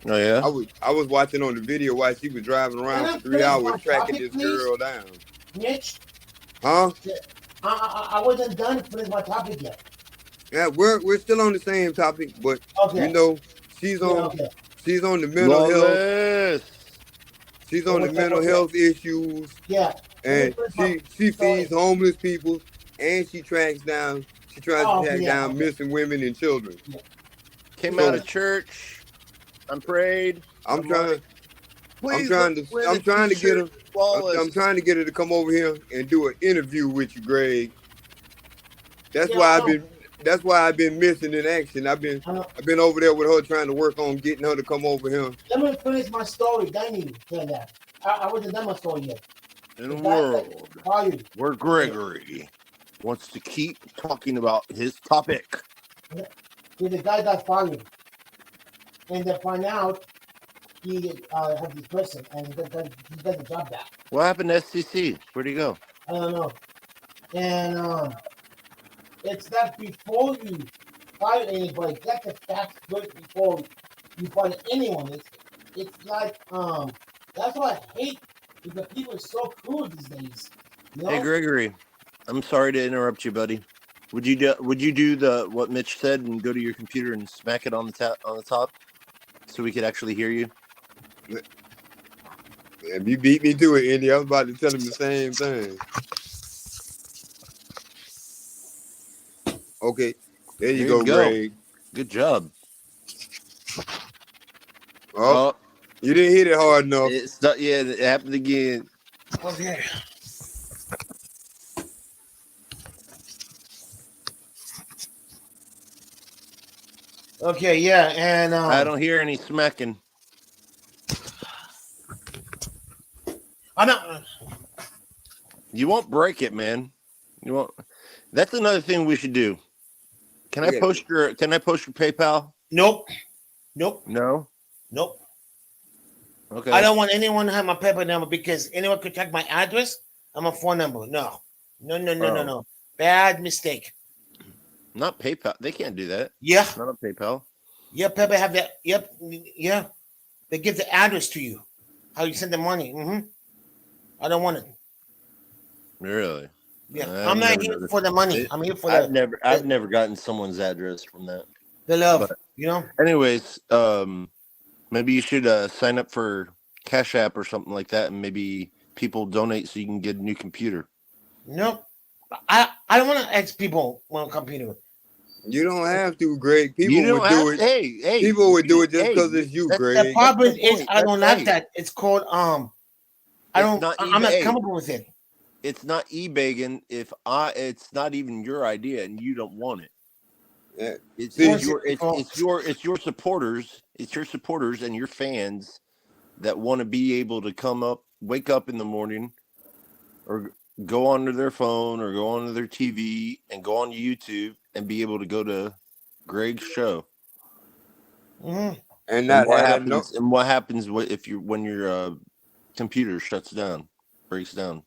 Oh yeah. I was watching on the video while she was driving around for 3 hours tracking this girl down. Mitch, Huh? I wasn't done to finish my topic yet. Yeah, we're still on the same topic, but Okay. you know, she's on the mental health. Lawless. She's on the mental health issues. Yeah. And she feeds homeless people and she tries to track down missing women and children. Yeah. Came out of church. I'm prayed. I'm trying to get her to come over here and do an interview with you, Greg. That's why I've been missing in action. I've been over there with her trying to work on getting her to come over here. Let me finish my story. Then you tell that. I wasn't done my story yet. In a world where Gregory wants to keep talking about his topic. The guy got fired. And they find out he had depression and he got the job back. What happened to SCC? Where'd he go? I don't know. And it's that before you fire anybody, get the facts straight before you fire anyone. It's like that's what I hate because people are so cruel these days. You know? Hey Gregory, I'm sorry to interrupt you, buddy. Would you do the what Mitch said and go to your computer and smack it on the top, so we could actually hear you? If you beat me to it, Indy, I was about to tell him the same thing. Okay, there you go, Greg. Good job. Oh, you didn't hit it hard enough. It happened again. Okay. Okay, yeah, and I don't hear any smacking. I'm not. You won't break it, man. You won't. That's another thing we should do. Can I post your PayPal? Nope. No. Okay. I don't want anyone to have my PayPal number because anyone could check my address and my phone number. No. Oh. Bad mistake. Not PayPal. They can't do that. Yeah. Not on PayPal. Yeah, PayPal have that. Yep. Yeah. They give the address to you. How you send the money. I don't want it. Really? Yeah. I've I'm not never here noticed for the money. it. I'm here for I've never gotten someone's address from that. the love. But You know? anyways, maybe you should sign up for Cash App or something like that, and maybe people donate so you can get a new computer. No. I don't want to ask people on a computer. You don't have to, Greg. You People don't would have do it. Hey, People would do it just hey, because it's you, that's- The Greg. problem the is point. I don't That's like right. that. It's called I'm It's not eBay. comfortable with it. It's not eBaying if it's not even your idea and you don't want it. Yeah. It's See, your supporters. It's your supporters and your fans that want to be able to wake up in the morning, or go onto their phone or go onto their TV and go on YouTube and be able to go to Greg's show. Mm-hmm. And not what have that happens? And what happens when your computer shuts down, breaks down?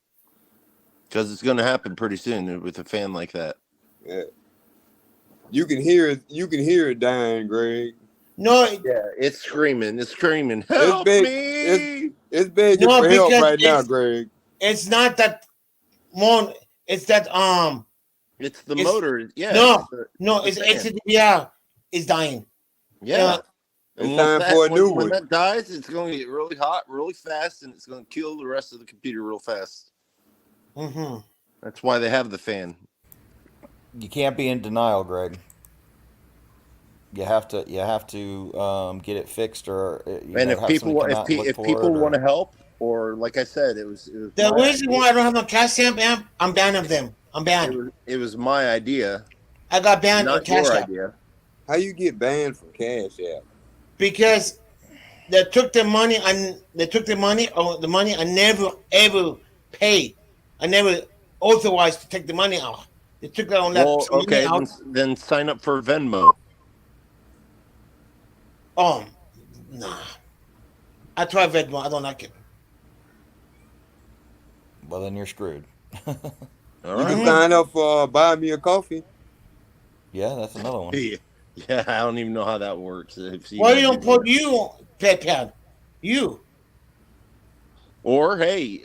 Because it's going to happen pretty soon with a fan like that. Yeah. You can hear it. You can hear it dying, Greg. No, Yeah, it's screaming. Help me! It's begging No, for help because right now, it's- Greg. it's not that more. It's that It's the It's- motor. Yeah. no. the It's dying. Yeah. It's And time for a new when one. that dies, it's going to get really hot, really fast, and it's going to kill the rest of the computer real fast. Mm-hmm. That's why they have the fan. You can't be in denial, Greg. You have to get it fixed, or And if people want to help, or like I said, it was The my reason idea. why I don't have no Cash App, I'm banned of them. I'm banned. It was my idea, I got banned on not Cash your App idea. How you get banned from Cash App? because they took the money and the money I never ever paid. I never authorized to take the money out. They took that on that Well, money okay, out. then sign up for Venmo. Nah. I tried Venmo. I don't like it. Well, then you're screwed. All You can right. sign up for Buy Me a Coffee. Yeah, that's another one. Yeah, I don't even know how that works. Why you don't put you on PayPal? You. Or hey,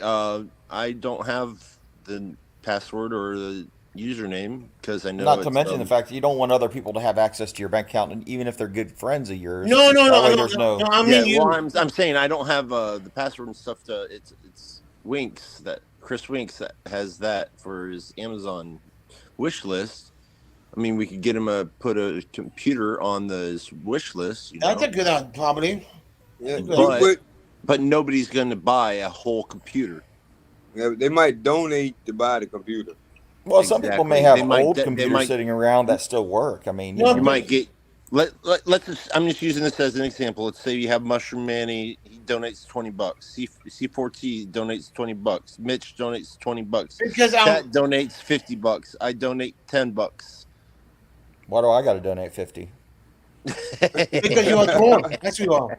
I don't have the password or the username because I know. Not to mention the fact that you don't want other people to have access to your bank account, and even if they're good friends of yours. No. That way there's no. I mean you. Well, I'm saying I don't have the password and stuff. It's Winks, that Chris Winks, that has that for his Amazon wish list. I mean, we could get him put a computer on his wish list. You know? That's a good idea, probably. Yeah, But nobody's going to buy a whole computer. they might donate to buy the computer. Well, some people may Exactly. have They might- old they computers might- sitting around that still work. I mean, No, You might get. Let's just. I'm just using this as an example. Let's say you have Mushroom Man. He donates $20. C4T donates $20. Mitch donates $20. Because Chat donates $50. I donate $10. why do I got to donate 50? because you're a troll. That's who you are.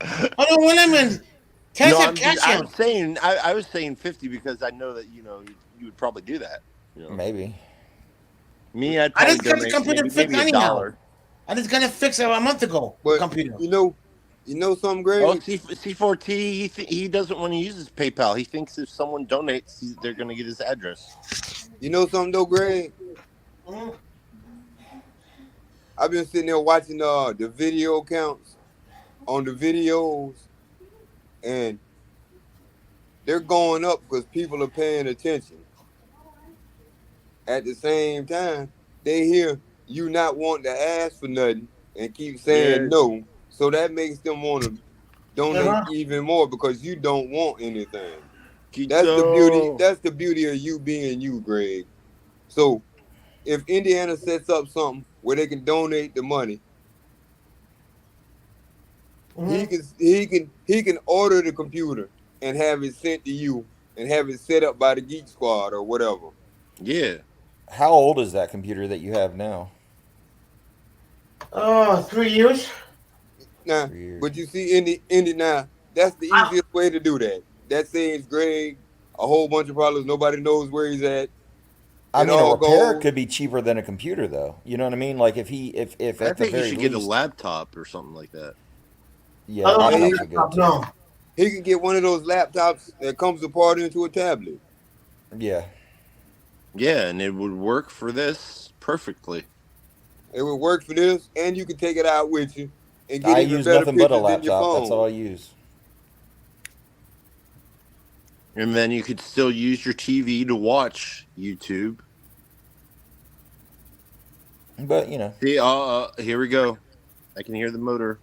I don't want him in. No, Cash I'm saying I was saying 50 because I know that you would probably do that. You know? Maybe. Me, I'd I probably just got the donate computer maybe fixed anyhow. $1. I just got it fixed a month ago. But Computer. you know something, Greg? Oh, C4T, he doesn't want to use his PayPal. He thinks if someone donates, they're going to get his address. You know something though, Greg? Mhm. I've been sitting there watching the video counts on the videos, and they're going up because people are paying attention. At the same time, they hear you not wanting to ask for nothing and keep saying no, so that makes them want to donate even more because you don't want anything. That's the beauty. That's the beauty of you being you, Greg. So if Indiana sets up something where they can donate the money, he can order the computer and have it sent to you and have it set up by the Geek Squad or whatever. Yeah. How old is that computer that you have now? Oh, 3 years. Now, 3 years. but you see, Indy now, that's the easiest way to do that. That saves Greg a whole bunch of problems. Nobody knows where he's at. I It mean, a all repair goes. could be cheaper than a computer, though. You know what I mean? Like if I at the think you very should get a least, laptop or something like that. yeah, I don't Yeah, have laptops a are good laptop, too. no. he can get one of those laptops that comes apart into a tablet. Yeah, Yeah, and it would work for this perfectly. It would work for this, and you can take it out with you and get I even use better nothing but a pictures than your laptop. That's all I phone. use. And then you could still use your TV to watch YouTube. But you know, See, here we go. I can hear the motor.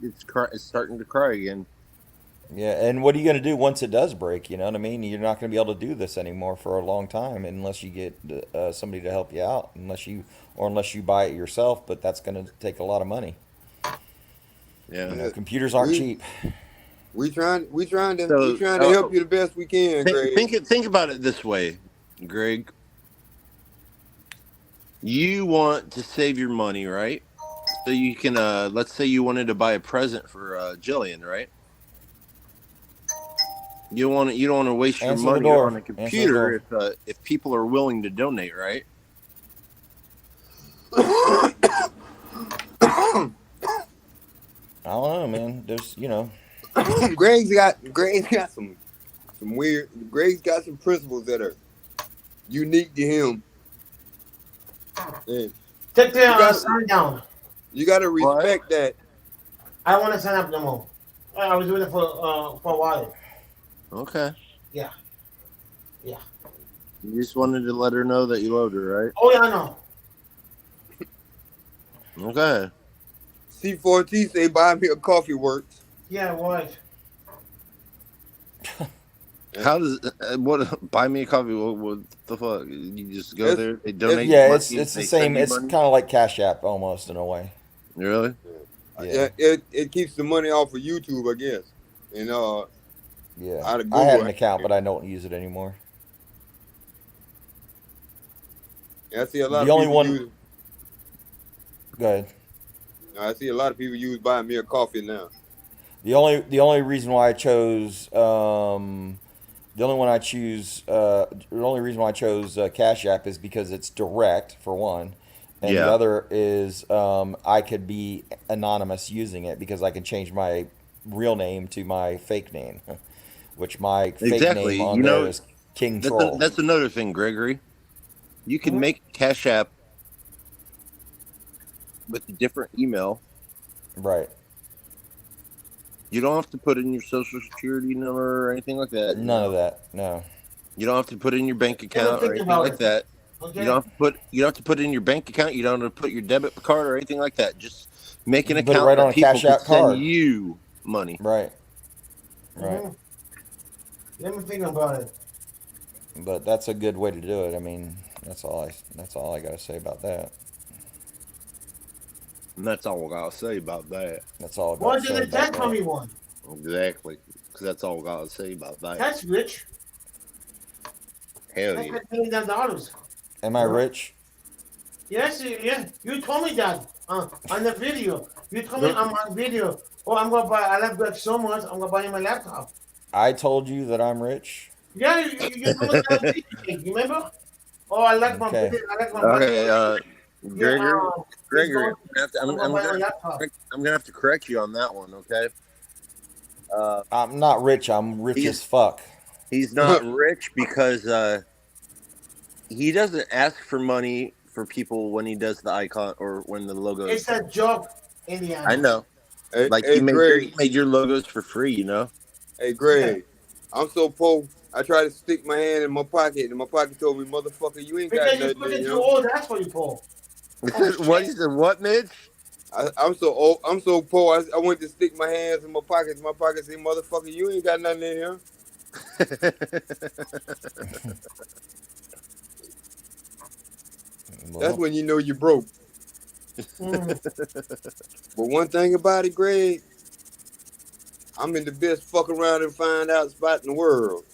It's starting to cry again. yeah. And what are you going to do once it does break? You know what I mean? You're not going to be able to do this anymore for a long time unless you get somebody to help you out. Unless you buy it yourself, but that's going to take a lot of money. Yeah. You know, computers aren't We cheap. we trying to So, help you the best we can, Greg. think about it this way, Greg. You want to save your money, right? So you can, let's say you wanted to buy a present for Jillian, right? You don't want to waste your Answer the money door. on a Answer the computer door. if people are willing to donate, right? I don't know, man. There's, you know, Greg's got some weird. Greg's got some principles that are unique to him. And Take the gotta- sign down. you got to respect that. I don't want to sign up no more. I was doing it for a while. Okay. Yeah. Yeah. You just wanted to let her know that you loved her, Oh yeah, I know. right? Okay. C4T say buy me a coffee works. Yeah, what? How does what buy me a coffee? What the fuck? You just go It's- there, they donate. yeah, money, it's the they same. send you It's money? kind of like Cash App almost in a way. Really? Yeah, It keeps the money off of YouTube, I guess. And yeah. out of I had an Google. account, but I don't use it anymore. I see a lot The of only people one- use. Go ahead. I see a lot of people use buy me a coffee now. The only reason why I chose the only reason why I chose Cash App is because it's direct for one, and Yeah. the other is I could be anonymous using it because I can change my real name to my fake name, which my fake Exactly. name on You there know, is King Troll. That's another thing, Gregory. You can Mhm. make Cash App with a different email. Right. You don't have to put in your social security number or anything like that. None of that. No. You don't have to put in your bank account or think anything about like it. that. Okay. You don't have to put in your bank account. You don't have to put your debit card or anything like that. Just make an You can put it account right that on a people Cash can App send card. you money. Right. Right. Mhm. Let me think about it. But that's a good way to do it. I mean, that's all I got to say about that. And that's all I gotta say about that. That's all I got Why to say did the about tech for that. me one? Exactly. Because that's all I gotta say about that. That's rich. Hell That's yeah. $15. Am I rich? Yes, yeah. You told me that on the video. You told me on video. Oh, I'm gonna buy. I love that so much. I'm gonna buy him a laptop. I told you that I'm rich. Yeah, you told me that on video. You remember? Oh, I like my Okay. video. I like my Okay, budget. Gregory, Gregory, I'm gonna have to correct you on that one. Okay. I'm not rich. I'm rich He's- as fuck. He's not rich because he doesn't ask for money for people when he does the icon or when the logo. It's a joke, Indiana. I know. Hey, Like hey, he Greg. made your logos for free. You know. Hey, Greg. I'm so poor. I try to stick my hand in my pocket, and my pocket told me, "Motherfucker, you ain't got Because you nothing put in it you." too old. That's what you pull. What he said? What, Mitch? I'm so old. I'm so poor. I went to stick my hands in my pockets. My pocket said, "Motherfucker, you ain't got nothing in here." Well, That's when you know you're broke. Mm. But one thing about it, Greg, I'm in the best fuck around and find out spot in the world.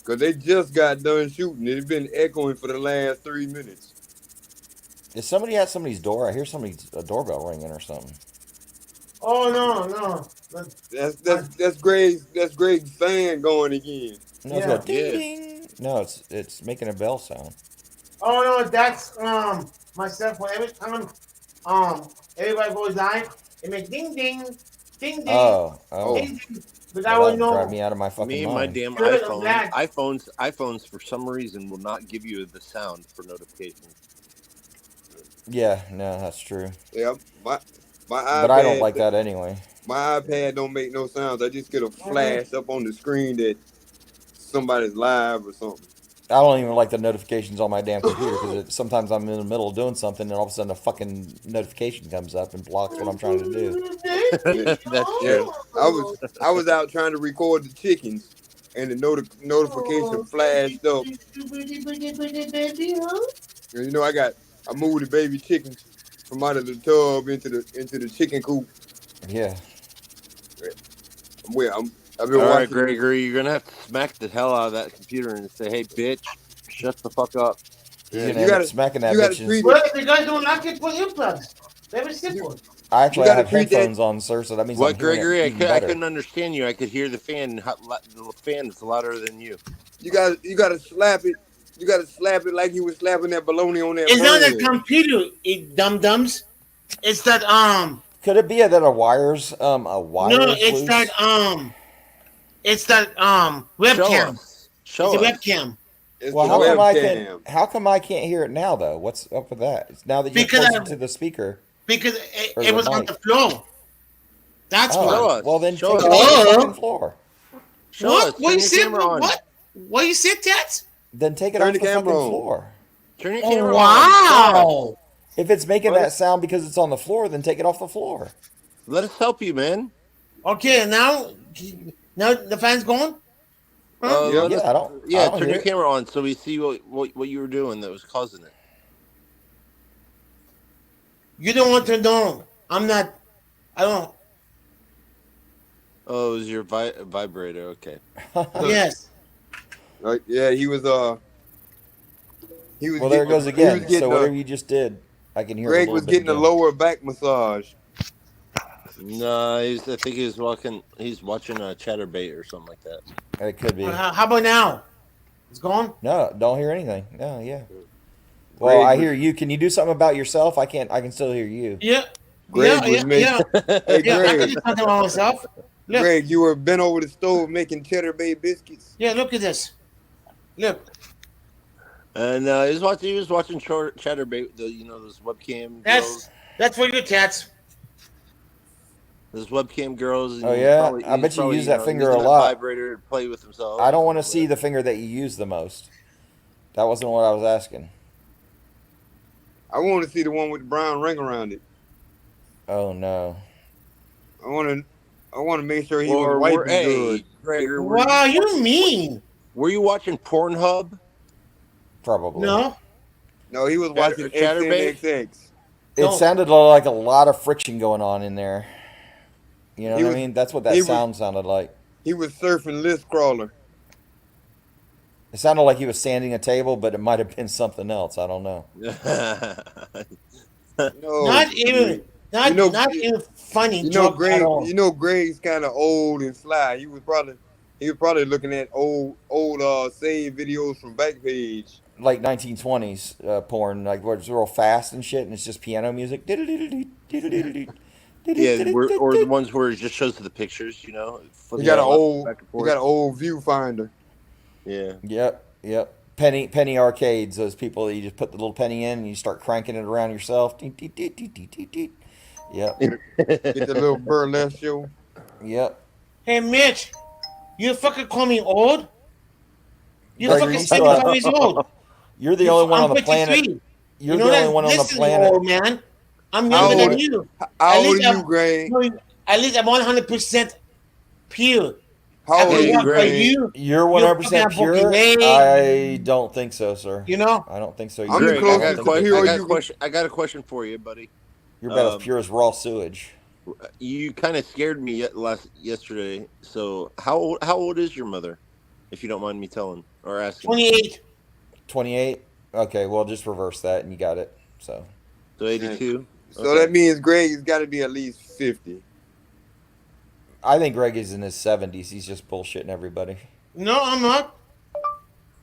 Cause they just got done shooting. It's been echoing for the last 3 minutes. is somebody at somebody's door? I hear somebody's a doorbell ringing or something. Oh no. That's Greg's fan going again. No, it's Yeah. going ding Yeah. ding. No, it's making a bell sound. Oh no, that's myself. For every time everybody goes live, it makes ding ding, ding ding, Oh, ding ding. But I Well, would that'd know. drive me out of my fucking Me and my mind. damn Good, I'm iPhone. glad. iPhones for some reason will not give you the sound for notifications. Yeah, no, that's true. Yeah, my But I don't iPad, like that anyway. my iPad don't make no sounds. I just get a flash up on the screen that somebody's live or something. I don't even like the notifications on my damn computer because sometimes I'm in the middle of doing something and all of a sudden a fucking notification comes up and blocks what I'm trying to do. That's Yeah, true. I was out trying to record the chickens, and the notification flashed up. And you know, I moved the baby chickens from out of the tub into the chicken coop. Yeah. I've been All right, watching. Gregory, you're gonna have to smack the hell out of that computer and say, "Hey, bitch, shut the fuck up." You're Yeah, gonna you end gotta- up smacking that you gotta bitch. treat Well, if you guys don't like it, put earplugs. Very simple. I actually gotta have treat that- headphones on, sir, so that means What, I'm hearing Gregory? it I even couldn't better. understand you. I could hear the fan. The fan is louder than you. You gotta slap it. You gotta slap it like you was slapping that bologna on that It's not bread. a computer, it dum dums. It's that Could it be that a wire's a wire? no, is it's loose? that webcam. Show It's a us. webcam. It's Well, the how webcam. come I can't hear it now though? What's up with that? It's now that you're Because closer I- to the speaker. Because Or it the was on mic. the floor. That's Oh, why. Show us. well then Show take us. it off the Oh. fucking floor. Show What? us. What Turn you your said? camera on. What? What you said, Tats? Then take it Turn off the the fucking camera on. floor. Turn your Oh, camera on. wow. If it's making What? that sound because it's on the floor, then take it off the floor. Let us help you, man. Okay, now the fan's going? Huh? Yeah. let Yeah, us- I don't turn hear your it. camera on so we see what you were doing that was causing it. You don't want to know. I'm not. I don't. Oh, it was your vibrator. Okay. Yes. Yeah, he was He was Well, there it goes again. getting So a- whatever you just did, I can hear. Greg it a was little bit getting a again. lower back massage. No, I think he was walking. He's watching a Chatterbait or something like that. It could be. How about now? It's gone. No, don't hear anything. No, yeah. Greg Well, I was- hear you. Can you do something about yourself? I can't. I can still hear you. Yeah. Greg was yeah. making- Hey, Yeah, I can Greg, do something about myself. Look. Greg, you were bent over the stove making Cheddar Bay biscuits. Yeah, look at this. Look. And he was watching Chatterbait. Those webcam girls. That's for you, Tats. Those webcam girls. And Oh, he's yeah? probably- I bet he's you probably, use that finger using a lot. Vibrator to play with himself. I don't want to see the finger that you use the most. That wasn't what I was asking. I want to see the one with the brown ring around it. Oh no. I want to make sure he Or was wiping hey, good. Gregor, Wow, you mean? were you watching Pornhub? Probably. No. No, he was watching Chatterbait? XNXX. It No. sounded like a lot of friction going on in there. You know He what was- I mean? That's what that he was- sound sounded like. He was surfing list crawler. It sounded like he was sanding a table, but it might have been something else. I don't know. No, Not even. Not You know- not even funny You know, joke Greg. at all. You know, Greg's kind of old and sly. He was probably looking at old save videos from Backpage. Like 1920s porn, like where it's real fast and shit, and it's just piano music. Yeah, or the ones where it just shows the pictures. He flipping got it an old. back and He forth. got an old viewfinder. Yeah. Yep. Penny arcades, those people that you just put the little penny in and you start cranking it around yourself. Yep. Get the little burlesque show. Yep. Hey, Mitch, you fucking call me old? You Gregor, fucking you said still- 5 years old. You're the only one I'm on the planet. 53. You're You know the that? only one on the Listen, planet. old man. I'm How younger than old- you. How At old least are you, I'm- Greg? At least I'm 100% pure. How old are After you, what, for Greg? you, You're 100% fucking pure. lame. I don't think so, sir. you know? I don't think so. I'm You're the Greg, closest I got a question. to I got a you- question. I got a question for you, buddy. You're about Um, as pure as raw sewage. You kind of scared me yesterday. So how old is your mother, if you don't mind me telling or asking? 28. 28. Okay, well just reverse that and you got it. So So 82. So that means Greg has got to be at least 50. I think Greg is in his 70s. He's just bullshitting everybody. No, I'm not.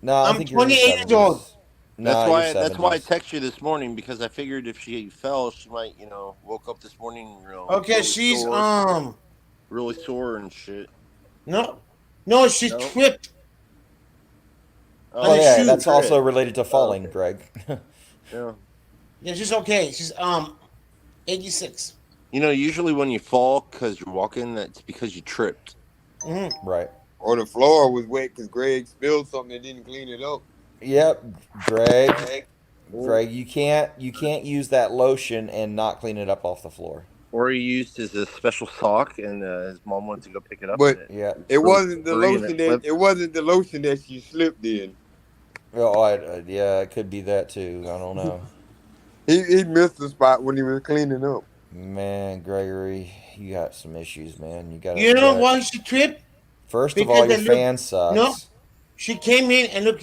No, I I'm think you're in your 28 years old. 70s. No, you're 70s. That's why I texted you this morning, because I figured if she fell, she might, woke up this morning, Okay, really she's sore, really sore and shit. no, she No? tripped. Oh, On the yeah, shoe. that's also related to falling, okay. Greg. Yeah. Yeah, she's okay. She's 86. Usually when you fall because you're walking, that's because you tripped. Mm-hmm. Right. Or the floor was wet because Greg spilled something and didn't clean it up. Yep, Greg, you can't use that lotion and not clean it up off the floor. Or he used his special sock, and his mom went to go pick it up. But Yeah. it wasn't the lotion that she slipped in. Oh, yeah, it could be that too. I don't know. He missed the spot when he was cleaning up. Man, Gregory, you got some issues, man. You know why she tripped? First of all, your fan sucks. No, she came in and look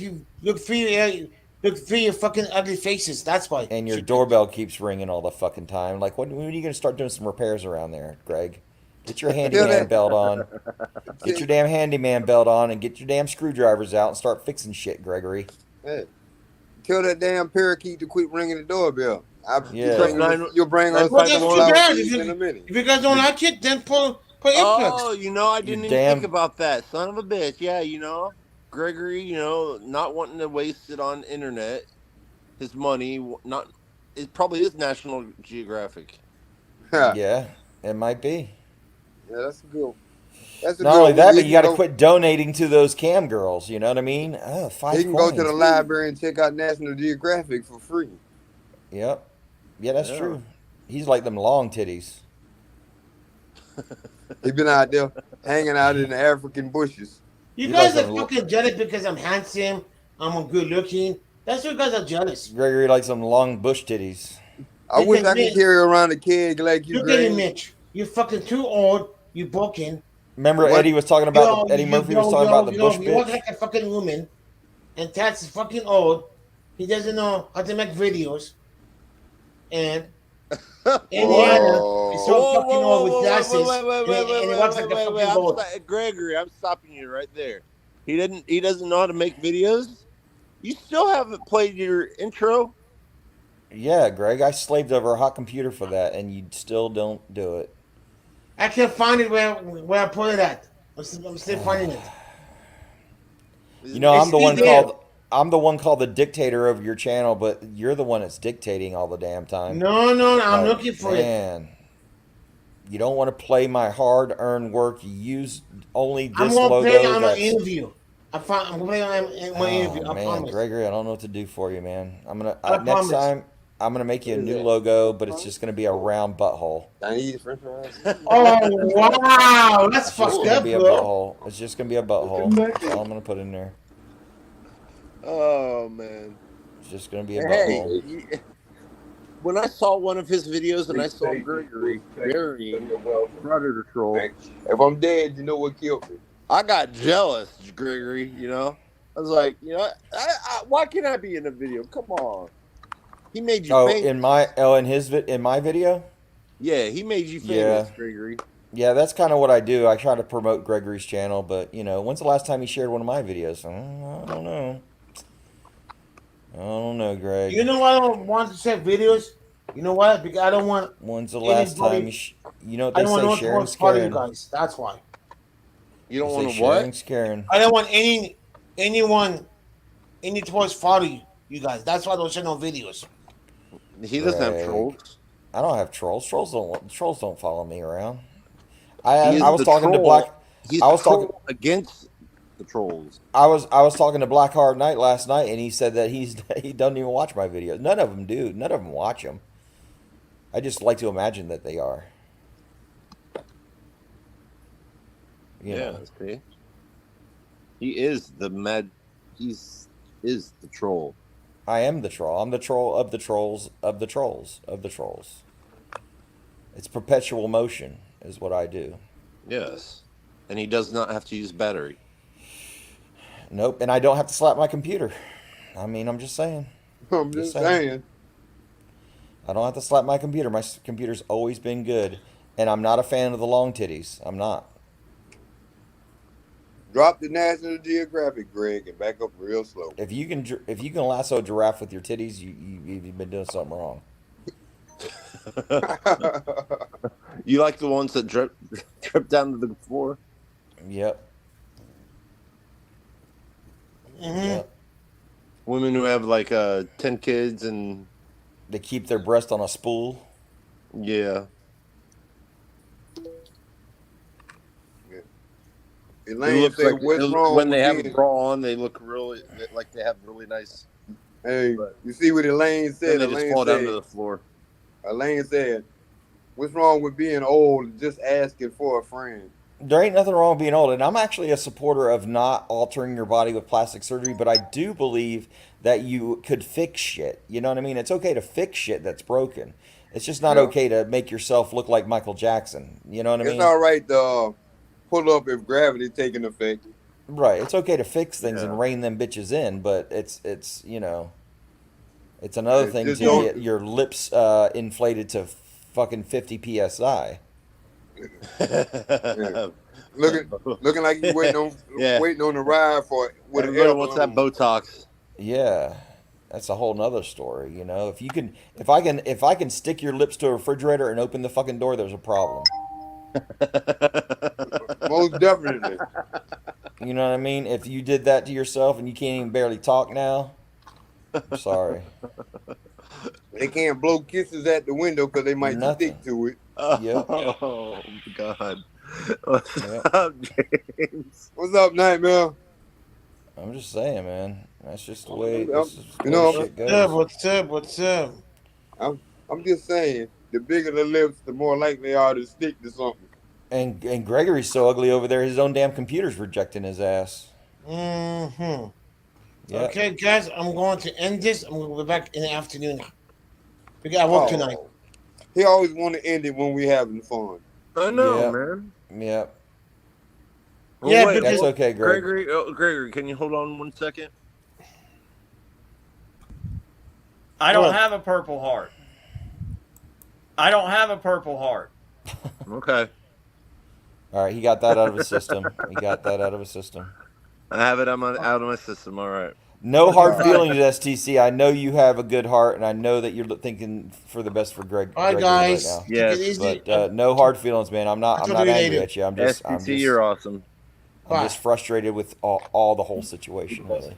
through your fucking ugly faces. That's why. And your doorbell keeps ringing all the fucking time. Like, when are you going to start doing some repairs around there, Greg? Get your handyman belt on. Get your damn handyman belt on and get your damn screwdrivers out and start fixing shit, Gregory. Hey, tell that damn parakeet to quit ringing the doorbell. Yeah. You'll bring us Well, that's too bad. in a minute. If you guys don't like it, then put earplugs. Oh, I didn't even think about that. Son of a bitch. Yeah, Gregory, not wanting to waste it on internet, his money, it probably is National Geographic. Yeah, it might be. Yeah, that's a good. Not only that, but you got to quit donating to those cam girls. You know what I mean? Oh, 5 He can coins. go to the library and check out National Geographic for free. Yep. Yeah, that's true. He's like them long titties. He been out there hanging out in the African bushes. You guys are fucking jealous because I'm handsome, I'm good looking. That's why you guys are jealous. Gregory likes some long bush titties. I wish I could carry around a keg like you, Look at you, Mitch. You're fucking too old. You broken. Remember Eddie was talking about Eddie Murphy was talking about the bush You look bitch. like a fucking woman, and Tat's fucking old. He doesn't know how to make videos, and Indiana is so fucking old with glasses, and he walks like a fucking old. Gregory, I'm stopping you right there. He doesn't know how to make videos. You still haven't played your intro. Yeah, Greg, I slaved over a hot computer for that, and you still don't do it. I can't find it where I put it at. I'm still finding it. I'm the one called the dictator of your channel, but you're the one that's dictating all the damn time. No, I'm looking for it. Man, you don't want to play my hard-earned work. You use only this I'm gonna logo. play on my interview. I'm gonna play on my interview. I man, promise. Gregory, I don't know what to do for you, man. Next promise. time I'm gonna make you a new logo, but it's just gonna be a round butthole. Chinese French fries. Oh wow, that's It's just fucked gonna up, be a bro. butthole. It's just gonna be a butthole. That's all I'm gonna put in there. Oh man, It's just gonna be a butthole. hey, when I saw one of his videos and I saw Gregory burying Predator Troll, If I'm dead, you know what killed me. I got jealous, Gregory. I was like, why can't I be in a video? Come on. He made you famous. In my video? Yeah, he made you famous, Gregory. Yeah, that's kind of what I do. I try to promote Gregory's channel, but when's the last time he shared one of my videos? I don't know. I don't know, Greg. You know why I don't want to share videos? You know what? Because I don't want. When's the last time you know what I they don't want say? no Sharing's part of caring. you guys. That's why. You don't They want say to what? Sharing's caring. I don't want any toys follow you guys. That's why I don't share no videos. He doesn't have Greg. trolls. I don't have trolls. Trolls don't follow me around. He I is was the talking to troll. Black. He's I was the troll talking. against the trolls. I was talking to Black Hard Knight last night, and he said that he doesn't even watch my videos. None of them do. None of them watch them. I just like to imagine that they are. You know. See? He is the mad. Is the troll. I am the troll. I'm the troll of the trolls of the trolls of the trolls. It's perpetual motion is what I do. Yes, and he does not have to use battery. Nope, and I don't have to slap my computer. I mean, I'm just saying. I'm just saying. I don't have to slap my computer. My computer's always been good, and I'm not a fan of the long titties. I'm not. Drop the National Geographic, Greg, and back up real slow. If you can lasso a giraffe with your titties, you've been doing something wrong. You like the ones that drip down to the floor? Yep. Yep. Women who have like 10 kids and They keep their breast on a spool. yeah. It Elaine looks said, like "What's wrong when they with have a being-" bra on, they look really like they have really nice. Hey, But you see what Elaine then said? they just fall down to the floor. Elaine said, "What's wrong with being old and just asking for a friend?" There ain't nothing wrong with being old, and I'm actually a supporter of not altering your body with plastic surgery, but I do believe that you could fix shit. You know what I mean? It's okay to fix shit that's broken. It's just not Yeah. okay to make yourself look like Michael Jackson. You know what I It's mean? all right to pull up if gravity taking effect. Right. It's okay to fix things Yeah. and rein them bitches in, but it's you know, it's another Yeah, thing just to don't- get your lips inflated to fucking 50 psi. Yeah. Looking like you Yeah. waiting on the ride for with an Everybody air wants that balloon. Botox. Yeah, that's a whole nother story. You know, if I can stick your lips to a refrigerator and open the fucking door, there's a problem. Most definitely. You know what I mean? If you did that to yourself and you can't even barely talk now, I'm sorry. They can't blow kisses at the window because they might Nothing. stick to it. Yep. Oh God. What's Yep. up, James? What's up, Nightmare? I'm just saying, man. That's just the way I'm- this is you know, shit What's up? goes. What's up? What's up? I'm just saying, the bigger the lips, the more likely they are to stick to something. And Gregory's so ugly over there, his own damn computer's rejecting his ass. Mm-hmm. Yep. Okay, guys, I'm going to end this. I'm going to be back in the afternoon. We got work tonight. Oh. He always want to end it when we having fun. I know, Yeah. man. Yep. Yeah, wait, That's okay, Greg. Gregory, can you hold on 1 second? I don't What? have a purple heart. I don't have a purple heart. Okay. All right, he got that out of his system. He got that out of his system. I have it out of my system. All right. No hard feelings, STC. I know you have a good heart, and I know that you're thinking for the best for Greg. All right, Gregory guys. right now. Yes, Take it easy. But no hard feelings, man. I'm not I'll angry talk to you later. at you. I'm just STT, you're awesome. I'm just frustrated with all the whole situation, really.